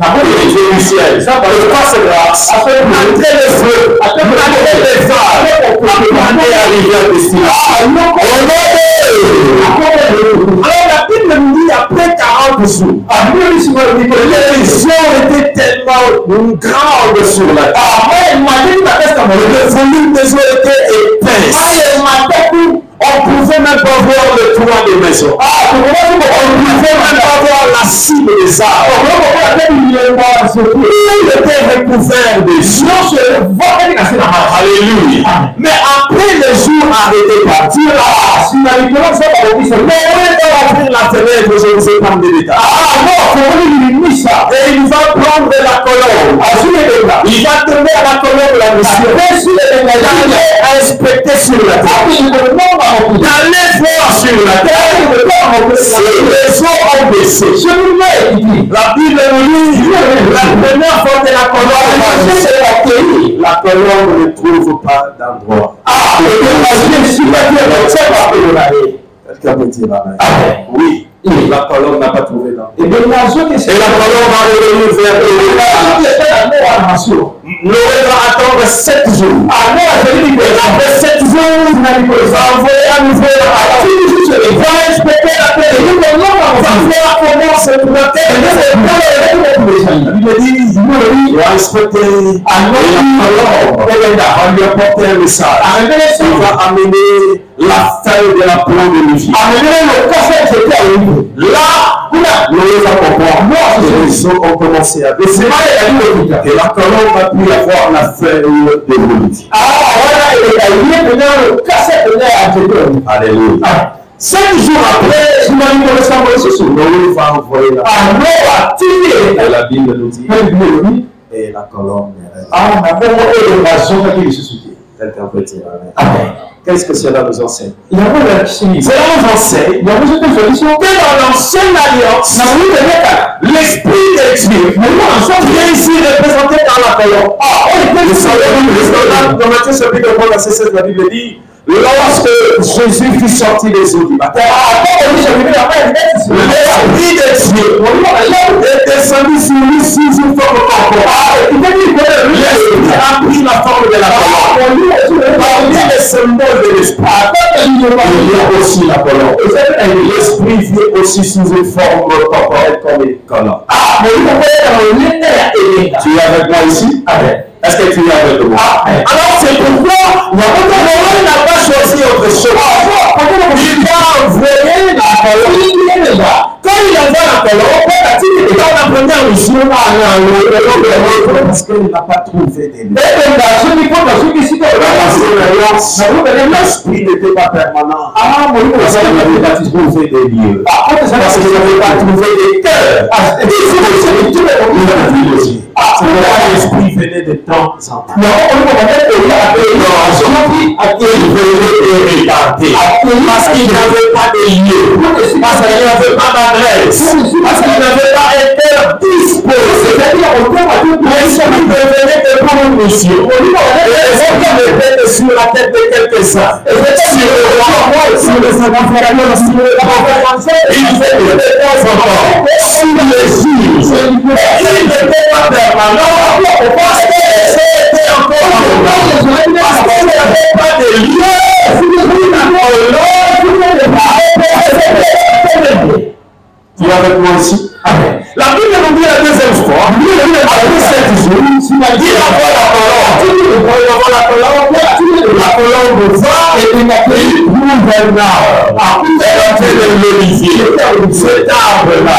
Dieu du ciel, je passe grâce, malgré le feu, malgré les vagues, malgré arriver à destination. Alors la Bible nous dit après 40 jours, les eaux étaient tellement grandes sur la terre. Le volume des eaux était épaisse. On pouvait même pas voir le toit des maisons. On pouvait même pas voir la cime des arbres. Il était recouvert de eaux. Alléluia. Mais après les jours arrêtés partir, Noé doit ouvrir la fenêtre, je ne sais pas de l'État. Et il va prendre la colombe. Il va donner à la colombe la mission d'aller inspecter sur la terre. D'aller voir sur la terre si les eaux ont baissé. La Bible nous dit la première fois que la colombe s'est accueillie, la colombe ne trouve pas d'endroit. Quelqu'un peut dire amen. Oui. La colombe n'a pas trouvé d'homme. Et la colombe va revenir vers Noé va attendre 7 jours. Après 7 jours, il va envoyer à nouveau il va inspecter la terre. Il va voir comment c'est pour la terre. Il dit, il va inspecter on lui apporter un message. Il va amener la feuille de la plante de l'Égypte. Là, Noé va comprendre. Les eaux ont commencé à baisser. Et la colombe va plus avoir la feuille de l'Égypte. Alléluia. 5 jours après, Noé va envoyer la feuille. Et la Bible nous dit. Et la colombe quelqu'un peut dire amen. Qu'est-ce que cela nous enseigne? Cela nous enseigne que dans l'ancienne alliance, l'esprit de Dieu vient ici représenté par la colombe. Dans Matthieu chapitre 3, verset 16, la Bible dit, lorsque Jésus fut sorti des eaux du baptême, l'esprit de Dieu est descendu sur lui sous une forme corporelle. L'esprit a pris la forme de la colombe. Parmi les symboles de l'esprit, il y a aussi la colombe. L'esprit vient aussi sous une forme corporelle comme une colombe. Tu es avec moi ici? Est-ce que tu es avec moi? Alors c'est pourquoi Noé n'a pas choisi autre chose. Il va envoyer la colombe. Quand il envoie la colombe, dans la première mission, parce qu'il n'a pas trouvé des lieux. L'esprit n'était pas permanent. Parce qu'il n'avait pas trouvé des lieux. Parce qu'il n'avait pas trouvé des cœurs. L'esprit venait de temps en temps. Parce qu'il n'avait pas de lieu. Parce qu'il n'avait pas d'adresse. Parce qu'il n'avait pas un cœur disposé. L'esprit venait de prendre une mission. Et l'esprit était sur la tête de quelques-uns. Sur le roi, sur les 50 il fait de temps en temps. Sur les juges. Il n'était pas permanent. Parce que c'était encore parce qu'il n'y avait pas de lieu. Tu es avec moi ici? La Bible nous dit la deuxième fois, après 7 jours, il envoie la colombe va et il trouve un arbre. Elle a fait de l'olivier. Cet arbre-là,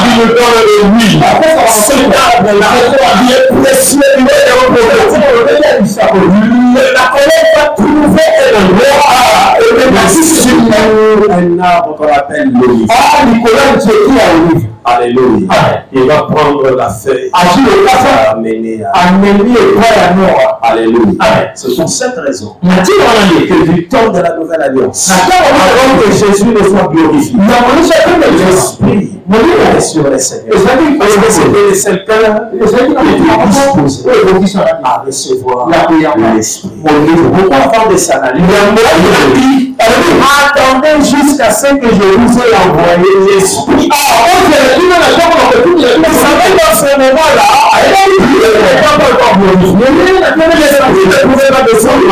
il me donne le huile. Cet arbre-là, il est précieux. La colombe va trouver un roi et un arbre qu'on appelle l'olivier. Alléluia. Il va prendre la feuille. Amener alléluia. C'est pour cette raison que du temps de la nouvelle alliance, avant que Jésus ne soit glorifié, l'esprit est sur les seigneurs. Parce que c'était les seuls cœurs qui étaient disposés à recevoir l'esprit. Pourquoi avant de s'analyser? Attendez jusqu'à ce que je vous ai envoyé l'esprit. Vous savez, dans ce moment-là, l'esprit ne pouvait pas descendre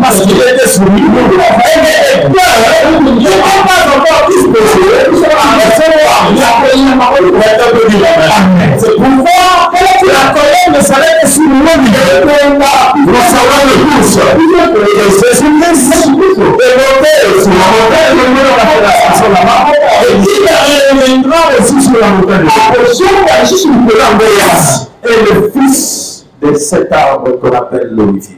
parce qu'il était sous lui. Et ne sont pas encore disposés à recevoir la parole pour être un peu divin. C'est pourquoi la colonne ne s'arrête sur le nom du Dieu. Nous savons le tous. C'est sur les sur la montagne, et il reviendra aussi sur la montagne. Et le fils de cet arbre qu'on appelle l'olivier.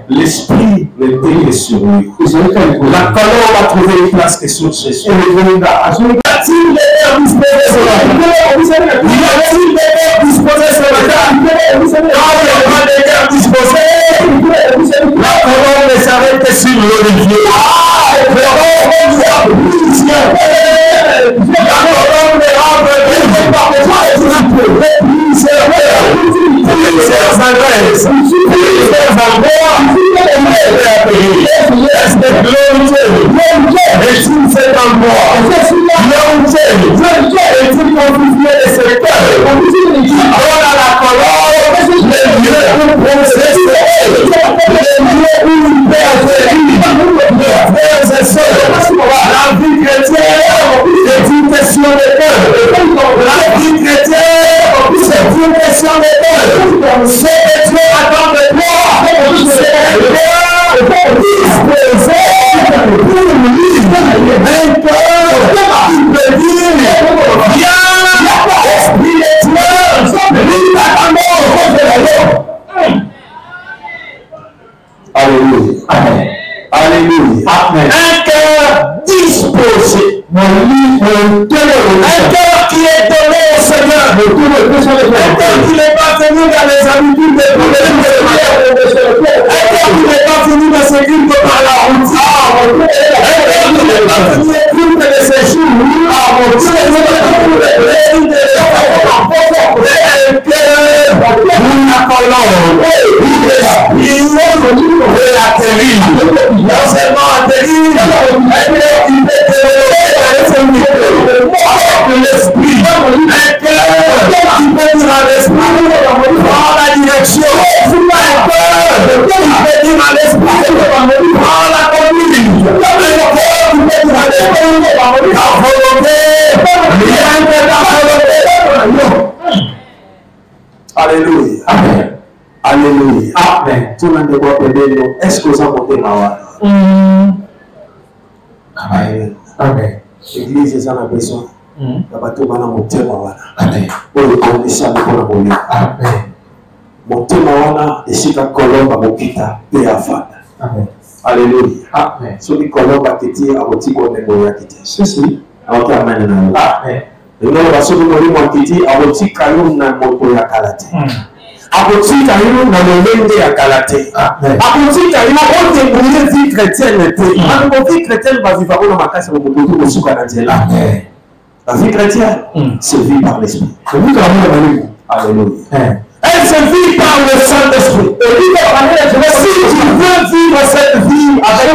L'esprit n'était que sur lui. La colonne va trouver une place que sur Jésus. Y a-t-il des cœurs disposés sur la terre? Y a-t-il des cœurs disposés sur la terre? Quand il n'y a pas de cœurs disposés, la colonne ne s'arrête que sur l'olivier. chrétienne, c'est une question de cœur. La vie chrétienne, c'est une question de cœur. Ce que Dieu attend de toi, c'est un cœur disposé pour lui. Un cœur qui peut dire, viens, esprit de Dieu, lis ta mort contre la loi. Alléluia. Amen. Alléluia. Amen. Un cœur disposé. Un cœur qui est donné au Seigneur. Un cœur qui n'est pas tenu dans les habitudes de prière. Un cœur qui n'est pas tenu dans ses cultes par la route. Un cœur qui n'est pas tenu dans les cultes de ses jours. Alléluia. Amen. Alléluia. Amen. Tout le monde doit appeler nous. Est-ce que vous avez monté ma Amen. Amen. L'église est en besoin. La bateau va monter ma Amen. Pour le condition de la monnaie. Amen. Monter ma et si la colombe a mokita et à fada. Amen. Alléluia. Amen. Celui colombe a quitté à votre côté de la quitté. Si. Ok, amen. Amen. Nous avons dit à votre caillou na moto ya kalate. À votre caillou na molende ya kalate. À votre caillou on te brûler vie chrétienne était. À notre vie chrétienne va vivre dans ma casse au moto de souka na Diela. La vie chrétienne se vit par l'esprit. Alléluia. Elle se vit par le Saint-Esprit. Et si tu veux vivre cette vie avec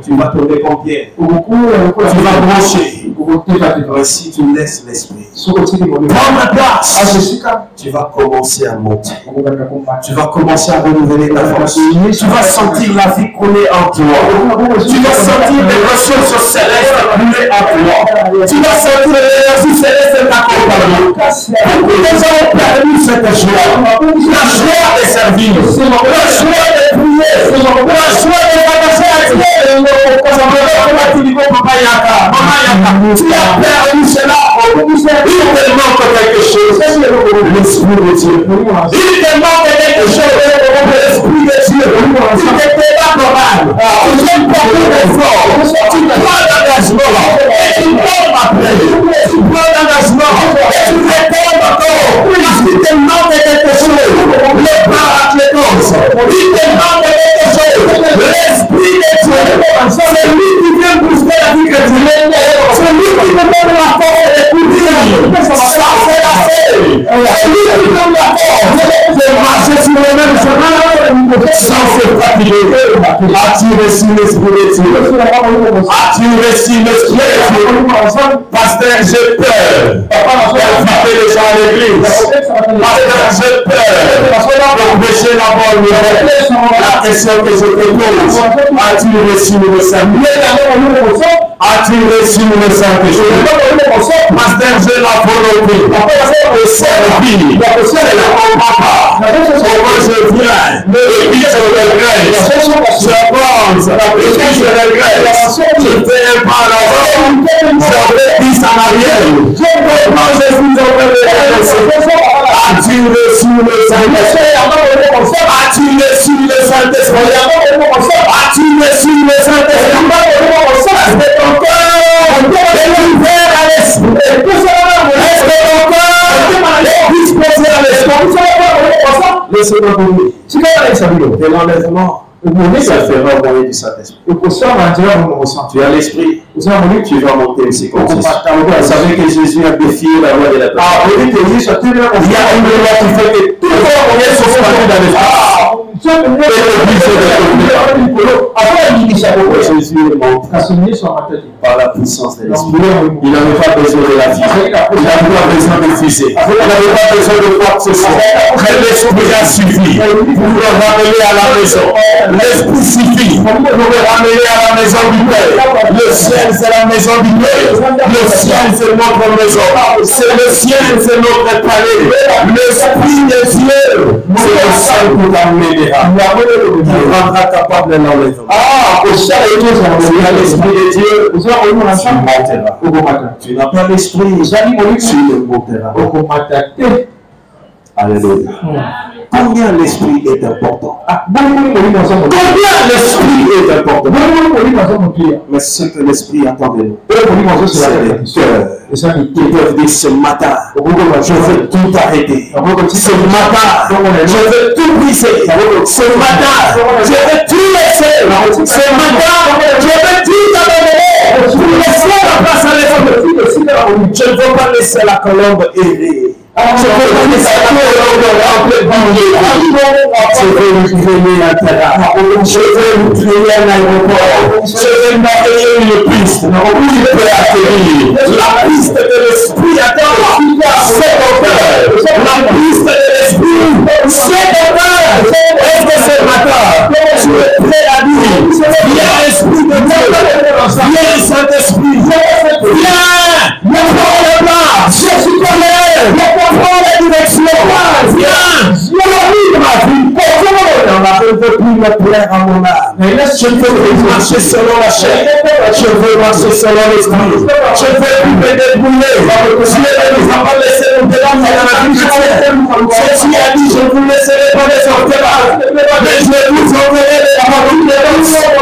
tu vas tomber comme Pierre. Tu vas brancher. Si tu laisses l'esprit prendre la place, tu vas commencer à monter. Tu vas commencer à renouveler ta force. Tu vas sentir la vie couler en toi. Tu vas sentir les ressources célestes couler en toi. Tu vas sentir l'énergie céleste t'accompagner. Beaucoup de gens ont perdu cette joie. La joie de servir. La joie de prier. La joie de passer à Dieu. Tu as perdu cela. Il te manque quelque chose. L'esprit de Dieu. Il te manque quelque chose. L'esprit de Dieu. Tu n'étais pas normal. Tu n'es pas fort. Tu prends l'engagement. Et tu tombes après. Tu prends l'engagement. Et tu retombes encore. Parce qu'il te manque quelque chose. Le paraclétos. Il te manque quelque chose. L'esprit de Dieu. C'est lui qui vient booster la vie chrétienne. C'est lui qui te donne la force de courir. Ça c'est la fée. C'est lui qui donne la force de marcher sur le même chemin sans se fatiguer. As-tu reçu l'esprit de Dieu? As-tu reçu l'esprit de Dieu? Pasteur, j'ai peur d'inviter les gens à l'église. Pasteur, j'ai peur d'empêcher la bonne nouvelle. La question que je te pose, as-tu reçu le Saint-Esprit? As-tu reçu le Saint-Esprit? Pasteur, j'ai la volonté de servir. C'est la papa. Comment je viens? Et puis je regrette. J'avance. Et puis je regrette. Je fais un pas en avant. J'aurais dit en arrière. Comment je suis tombé de as-tu reçu le Saint-Esprit? As-tu reçu le Saint-Esprit? As-tu reçu le Saint-Esprit? Est-ce que ton cœur est ouvert à l'esprit? Est-ce que ton cœur est disposé à l'esprit? Laissez-moi vous dire. De l'enlèvement. Ça fera envoyer du Saint-Esprit. Tu as l'esprit. Tu vas monter une séquence. Vous savez que Jésus a défié la loi de la terre. Il y a une loi qui fait que tout le monde est suspendu dans l'esprit. Jésus est mort par la puissance de l'Esprit. Il n'avait pas besoin de la vie. Il n'avait pas besoin de physique. Il n'avait pas besoin de quoi que ce soit. L'Esprit a suffi pour le ramener à la maison. L'Esprit suffit pour le ramener à la maison du Père. Le ciel, c'est la maison du Père. Le ciel, c'est notre maison. C'est le ciel, c'est notre palais. L'Esprit de Dieu, c'est le seul pour t'amener là. Il rendra capable de l'enlever. L'Esprit de Dieu, tu monteras. Tu n'as pas l'Esprit, tu ne monteras. Alléluia. Combien l'Esprit est important? Combien l'Esprit est important? Mais ce que l'Esprit attend de nous, c'est les cœurs qui peuvent dire ce matin, je veux tout arrêter. Ce matin, je veux tout briser. Ce matin, je veux tout laisser. Ce matin, je veux tout abandonner. Pour laisser la place à l'Esprit. Je ne veux pas laisser la colombe errer. Je veux laisser la colombe je veux lui créer un terrain. Je veux lui créer un aéroport. Je veux marier une piste où il peut atterrir. La piste de l'Esprit attend. C'est ton cœur. La piste de l'Esprit, c'est ton cœur. Est-ce que ce matin, tu es prêt à dire, viens Esprit de Dieu, viens Saint-Esprit, viens, prends le pas, je suis collé, prends la direction, viens, ma vie. Je ne veux plus me plaire à mon âme. Je ne veux plus marcher selon la chair. Je veux marcher selon l'esprit. Je ne veux plus me débrouiller. Dieu ne nous a pas laissé nous débattre dans la vie. Jésus a dit, je ne vous laisserai pas les orphelins, mais je vous enverrai les orphelins.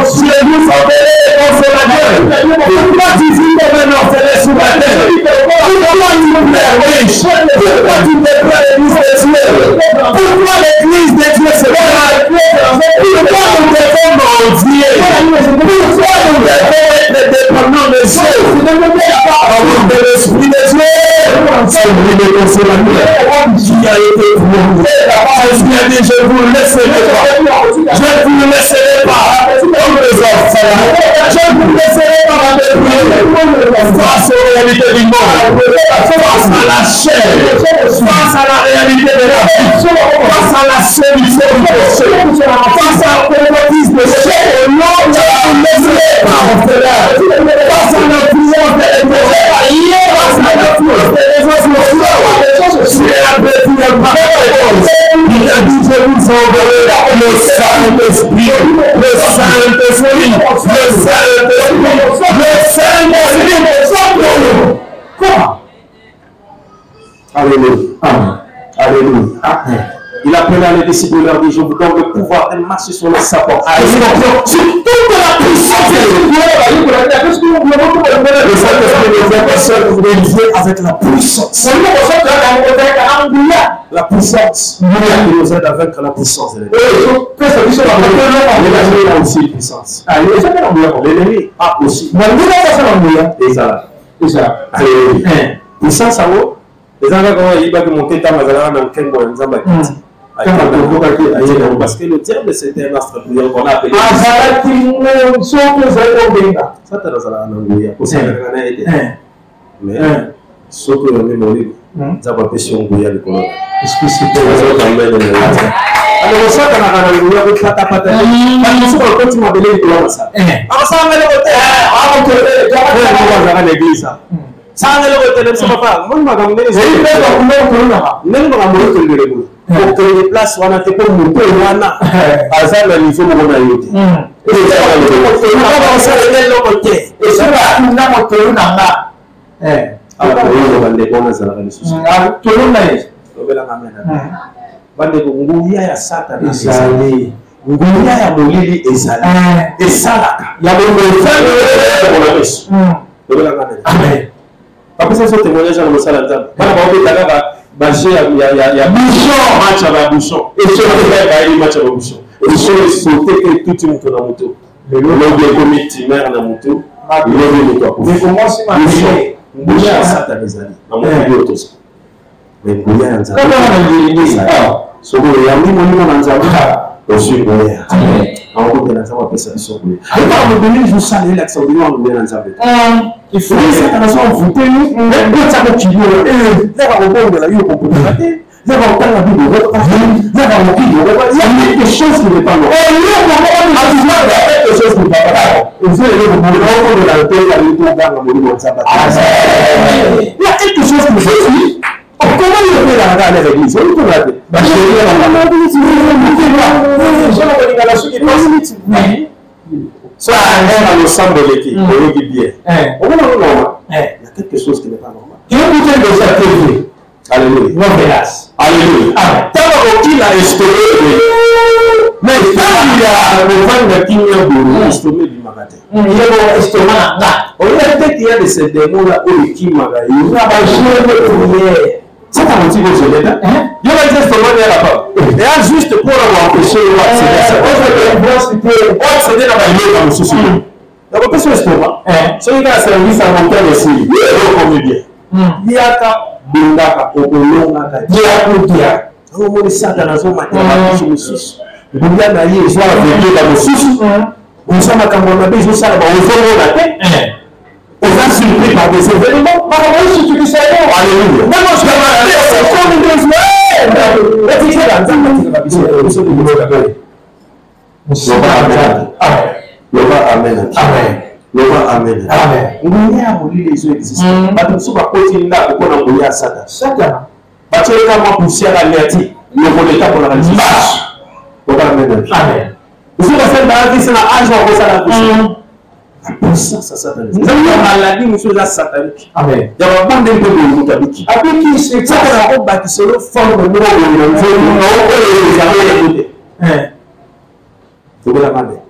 Je vous enverrai les consolateurs. Pourquoi tu vis comme un orphelin sous la terre? Pourquoi tu me plais riche? Pourquoi tu me plais l'église de Dieu? Pourquoi l'église de Dieu se fait? Pourquoi nous devons mendier? Pourquoi nous devons être dépendants de Dieu? Avant de l'Esprit de Dieu, c'est lui le consolateur qui a été pour Jésus a dit, je ne vous laisserai pas. Je ne vous laisserai pas comme les orphelins. Je ne vous laisserai pas dépouiller face aux réalités du monde, face à la chair, face à la réalité de la vie, face à la séduction du péché, face à l'automatisme de chair. Je ne vous laisserai pas orphelins. Face à la puissance de l'intérêt, face à la puissance des réseaux sociaux, il a dit, je vous enverrai le Saint-Esprit, le Saint-Esprit, le Saint-Esprit, le Saint-Esprit. Quoi? Alléluia. Amen. Alléluia. Amen. Il appela les disciples et leur dit, je vous donne le pouvoir de marcher sur les sabots. Sur toute la puissance de Dieu. Le Saint-Esprit nous aide seul pour vérifier avec la puissance. La puissance. Il nous aide avec la puissance de l'ennemi. L'ennemi a aussi une puissance. L'ennemi a aussi. Alléluia. Puissance à vous. Les gens qui ont monté dans le parce que le diable c'était un astre brillant qu'on a appelé. Ça t'as dans la langue. Mais ce que l'on est mort, ça va pêcher un bouillard de colonne. Alors ça t'as la langue, avec pata pata. Parce que quand tu m'as donné le colonne ça. Alors ça on est le côté. On va l'église. Ça on est le côté. C'est pas. Moi je m'en vais. Même dans la moto de l'église. Pour créer des places, on a fait comme nous, on a hasard le niveau où on a eu. Et c'est là côté. Et c'est là où on a monté on a. Alors on va les bonnes à la religion. Tout le monde est. On va la ramener. Bande nguya ya sata ezali. Nguya ya bolili ezali. Esalaka. Ya bongo femme on va la ramener. Amen. Après ça, ce témoignage dans le salon. Pas la bonne d'accord. Il y a bouchon, match à bouchon. Et sur le match à bouchon. Et sur le sauté que tout le monde a moto. Le nom de comité mère na moto. Le nom de toi. Mais comment c'est ma bouchon? Bouchon ça t'as des années. On va dire tout ça. Mais bouillard en ça. Comment on a dit ça? Sur le yami mon nom en ça. Aussi, en gros, il y a un peu ça. Et par le donner, je vous salue l'accent de l'homme de l'ensemble. Il faut que ça soit voté, même quand ça va tuer, là, on va de la vie au comportement. Là, on va la vie de votre parti. Là, on va il y a quelque chose qui n'est pas normal. Il y a quelque chose qui n'est pas normal. Il faut aller au bout de la terre, il y a quelque chose qui n'est pas normal. Comment il fait la regarder à l'église? On peut regarder. Ça a l'ensemble de l'équipe. On dit bien. Il y a quelque chose qui n'est pas normal. Qui est plutôt de sa TV? Alléluia. Alléluia. Tant qu'il a instauré, mais quand il a le qui a instauré du magasin. Il y a l'estomac là. On a peut-être qu'il y a de ces démons-là où qui magasin. Il a joué c'est un motif de ce débat. Il y a juste là-bas. Il y a juste pour empêcher l'accéder dans la dans le souci. La profession estomac. Celui qui a servi sa montagne aussi, il connaît bien. Il y a qu'à Bindaka, Okolonga, Diakutia. On m'a dit ça dans la zone matérielle, je me suis. Il y a d'ailleurs, ils sont avec dans le souci. On s'en va comme on a dit, je sais, on va la tête. On a surpris par des événements. Par rapport à ce que tu sais, alléluia. Moi, je vais amen. Amen. Ça satanique. Nous avons une maladie, nous sommes sataniques. Amen. Il y a un bon début de l'outabiki. Avec qui c'est ça qu'on a bâti sur le fond de nous.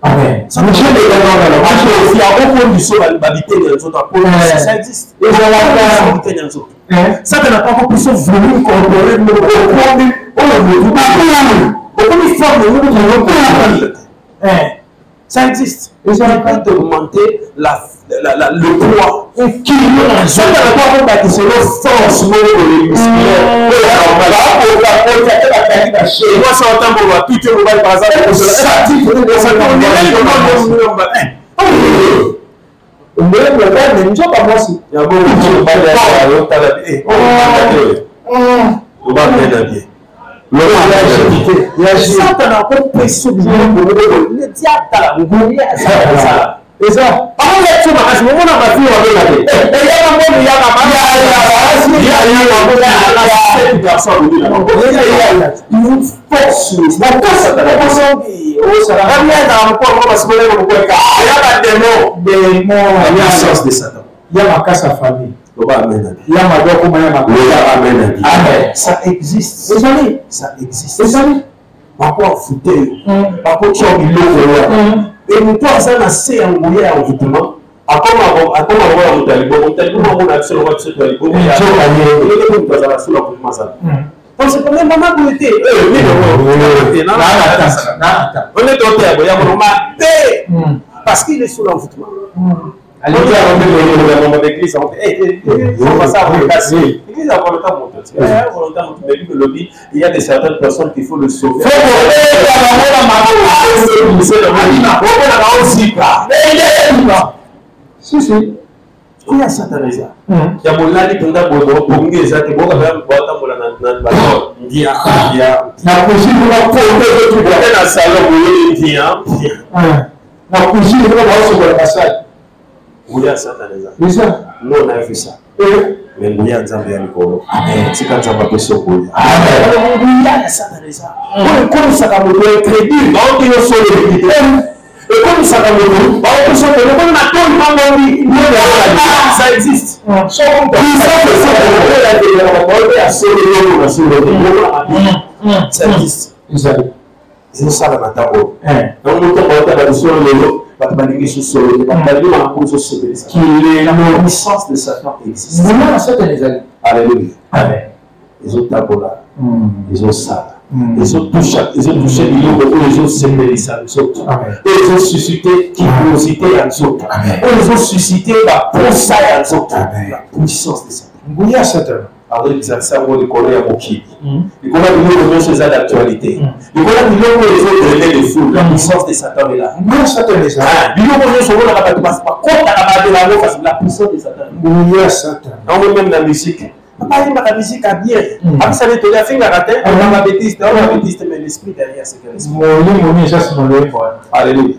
Amen. Ça nous gêne de il y a aucun du saut à l'habiter dans les autres. Ça existe. Et ça n'a pas encore plus venu contrôler nos produits. Aucune forme de nous. Ça existe. Ils ont pas d'augmenter le poids. Ça n'a pas bâti sur le force musculaire. Moi, ça entend pour moi. Tout est mobile par exemple. Ça dit que ça ça existe. Ça existe. Encore fouté, encore tu as mis l'eau. Et nous toi ça n'a assez engouillé en vêtements. Après on va au talibon, on a sur le talibon. Il y a des gens qui sont sur la ça. Donc c'est pour les mamans pour l'été. On est au terre, il y a mon maman parce qu'il est sur l'envoûtement. Allez, on va l'église, on va ça on va casser. L'église a volontairement monté. Il y a des certaines personnes qu'il faut le sauver. Si, si. Il y a satanisé. Il y a mon lali qui a beaucoup de gens qui ont dit il y a satanisé. Nous, on a fait ça. Mais il y a un Zambia Nicolo. C'est quand ça va te secouer. Il y a satanisé. Comme ça, quand on est crédible, on est sur le vidéo. Et comme ça, quand on est sur le vidéo, ça existe. Ça existe. C'est ça la matabo. Donc, nous avons sur le la puissance de Satan existe. Alléluia. Amen. Ils ont tabola. Ils ont ça. Ils ont touché ils ont séparé ça. Ils ont suscité curiosité en autres. Ils ont suscité la pensée en autres. La puissance de Satan. avec ça, on les connaît à Moki. Les connaît des choses d'actualité. Les connaît des autres relais de fou. La puissance de Satan est là. Non, Satan est là. La puissance de Satan. Oui, Satan. On même la musique. La musique a bien. Après ça, les téléphones, la raté, on a bêtise, mais l'esprit derrière, c'est que l'esprit. Mon ça, c'est mon livre. Alléluia.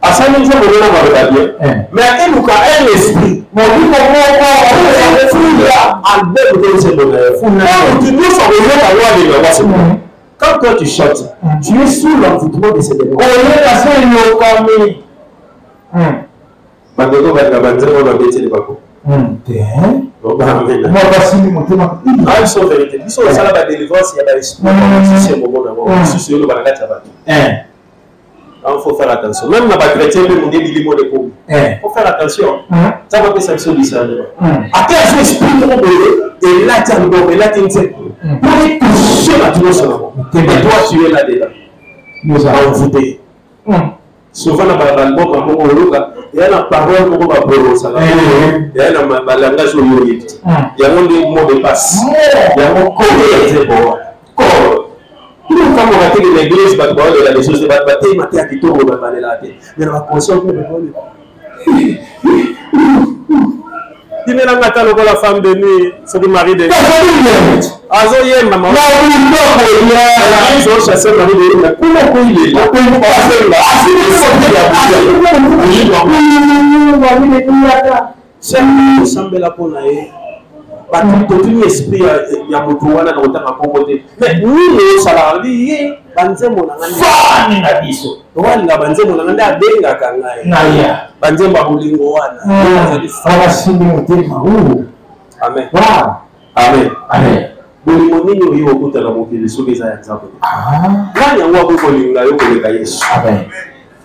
À ça, nous sommes venus à bien. Mais à nous, quand un esprit, mon livre, quand toi tu chantes, tu es sous l'envoûtement de ces démons. Ils sont vérités. Ils sont au salon de la délivrance, il y a des esprits. Il faut faire attention. Même dans les chrétiens, on dit qu'il faut faire attention. Ça va être sanction discernement. À quel jour esprit et là, tu as le bon, et là, tu es pour toucher la dimension. Et toi, tu es là-dedans. Nous allons envoûter. Souvent, dans le il y a une parole qui il y a un langage qui il y a un mot de passe. Il y a un corps. Quand on a été dans l'église, il y a des choses qui sont mais on va conscience dis-moi la femme de nuit, c'est le mari de nuit. Azoye maman. Ils ont chassé le mari de nuit. Comment il est là? C'est un semble la pour naïe. Tout l'esprit y a beaucoup de gens qui ont comporté. Mais nous, les salariés, banze monangani na biso. Wala banze monangani adenga kangai. Naya. Banze babulingo wana. Fala sindi mutema huu. Amen. Wow. Amen. Amen. Bolimo nini yo okutala mokili soki za exemple. Nani yango akokolinga yo koleka Yesu. Amen.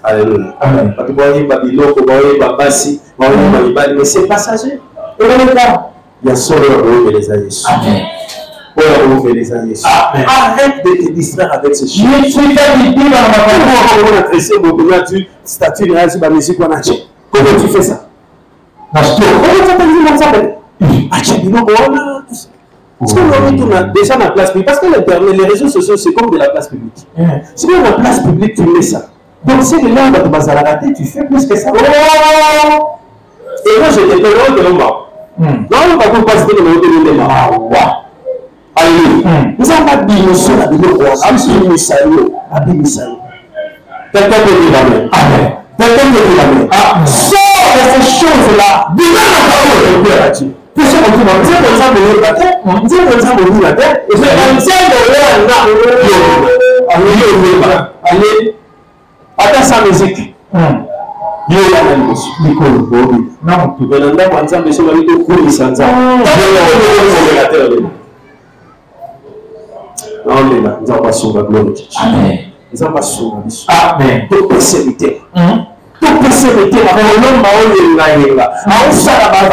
Alléluia. Amen. Parce que boyeba biloko boyeba basi, boyeba libali, mais c'est passager. Il y a solo à les Yesu. Amen. Arrête de te distraire avec ces choses. Je suis comment tu fais ça? Comment tu parce qu'on a déjà la place publique. Parce que les réseaux sociaux, c'est comme de la place publique. Si tu es dans la place publique, tu mets ça. Donc, si les gens vont te rater, tu fais plus que ça. Et moi, je te donne de l'homme. Non, on va pas passer de l'autre. Alléluia. Nous avons dit sur la Bible, absolument salut, quelqu'un peut dire amen. Amen. Quelqu'un peut dire amen. Sors de ces choses-là. Dis-moi la parole de Dieu à Dieu. Pour ce que tu vas dire, on va venir la terre. On dit qu'on va venir la terre. Et c'est un tiers de l'air. Allez. Attends sa musique. Dieu l'a même reçu. Non, tu veux l'entendre quand ça me semble que tu coules sans ça. Non, mais là, nous avons pas sur la gloire de Dieu. Amen. Nous avons pas sur la mission. Amen. Tout persévérité. Tout persévérité. Après, l'homme m'a enlevé la yenga. On s'en a pas.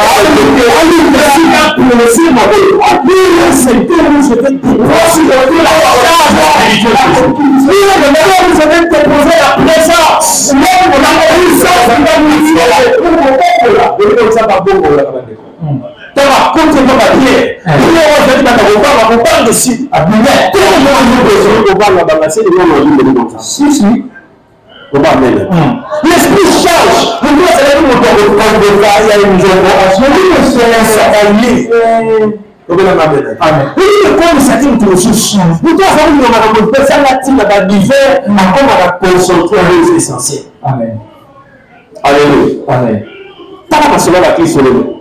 L'esprit change. Le Dieu c'est le moteur de il y a une Amen. Oui, comme ça dit tout aussi. Nous devons faire ça la team à divers encore à la concentrer les essentiels. Amen. Alléluia. Amen. Pas la cela la clé sur le nom.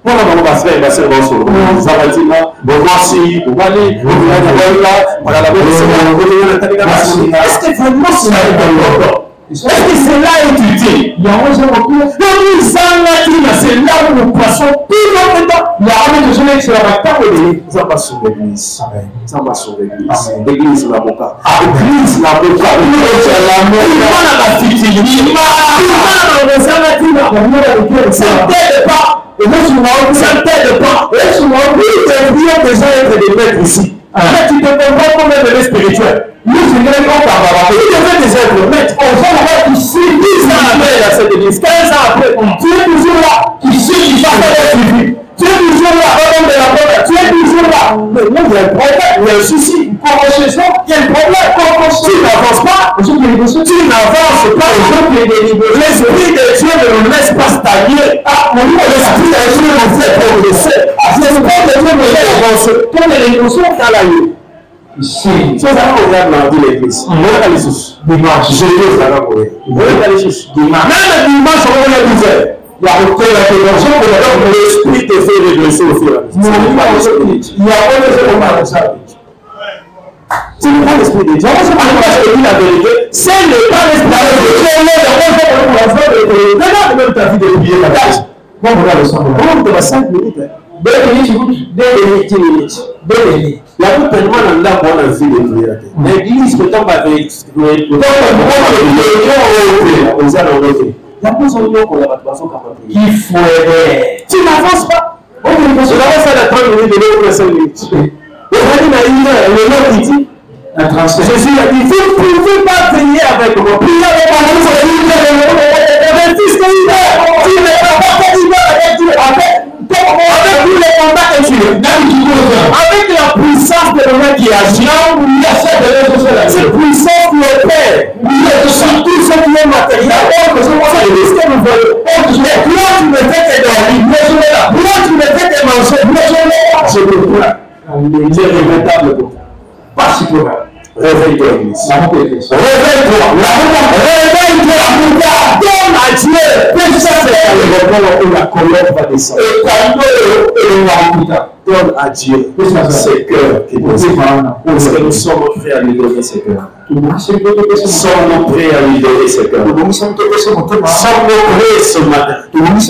Moi, on va faire passer dans son nom. Ça va dire là, bon voici, vous allez, vous allez là, voilà la bonne semaine. Est-ce que vraiment c'est là? Est-ce que c'est là étudié? Il y a un jour au cours. C'est là où nous passons tout notre temps. Il y a un jour où c'est la table de ça va sur l'église. Ça va sur l'église. L'église la boca. L'église la boca. Ça ne t'aide pas. Et moi, ça ne t'aide pas. Et souvent, oui, tu es déjà être des maîtres ici. Mais tu te comprends comme un bébé spirituel. Nous, je ne sais pas par tu devais des êtres maîtres. On va voir ici 10 ans après à cette église, 15 ans après. Tu es toujours là. Ici, il va faire suivi. Tu es toujours là, au nom de la porte. Tu es toujours là. L'Esprit de Dieu ne nous laisse pas stagner. L'Esprit de Dieu nous fait progresser. L'Esprit de Dieu nous fait avancer. Quand les émotions sont là, si ça regarde dans la vie de l'église, on va aller sur dimanche. Je vais vous aller. On va aller sur dimanche. Même le dimanche, on va aller dire. Il y a aucun intervention pour l'esprit te fait régresser au fur et à mesure. Il y a pas de raison pour ça. C'est le pas l'esprit de Dieu. On va se dire la vérité. C'est le pas l'esprit de Dieu. Regarde même ta vie de prier la tâche. Bon, on regarde le sang. On va 5 minutes. 2 minutes. 2 minutes. Il y a tout tellement dans la bonne vie de prier. L'église que tu as fait, la personne pour la façon il faut aider. Tu n'avances pas. On va faire la 30 minutes de l'autre 5 minutes. Le nom dit Jésus a dit, vous ne pouvez pas prier avec moi. Priez avec moi. Avec tous les combats que tu as. Avec la puissance de l'homme qui agit. Cette puissance qui opère. Sur tout ce qui est matériel. Là, tu me fais tes dormir. Là, tu me fais tes manger. Je te crois. Il est regrettable pour toi. Pas si pour moi. Réveille-toi, Église. Réveille-toi. Réveille-toi. Donne à Dieu. Ça, c'est le moment où la colère va descendre. Donne à Dieu ces cœurs qui nous aiment. Parce que nous sommes prêts à lui donner ces cœurs. Sommes-nous prêts à lui donner ces cœurs? Sommes-nous prêts ce matin? Nous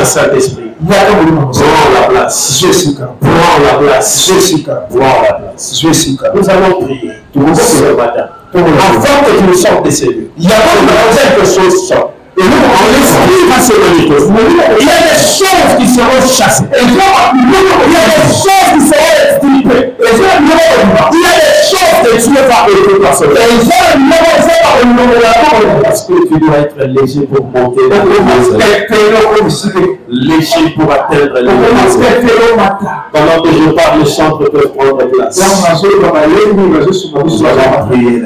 Saint-Esprit. Prends la place. Jessica. Prends la place. Jessica. Prends la place. Jessica. Nous allons prier ce matin. Avant que tu nous sortes de ces lieux, il y a quelque chose sort. Et nous, l'esprit va se manifester. Il y a des choses qui seront chassées. Il y a des choses qui seront extirpées. Il y a des choses que Dieu va élever par ce parce que tu dois être léger pour monter. Léger pour atteindre les pendant que je parle, les chants peuvent prendre place. Nous allons prier.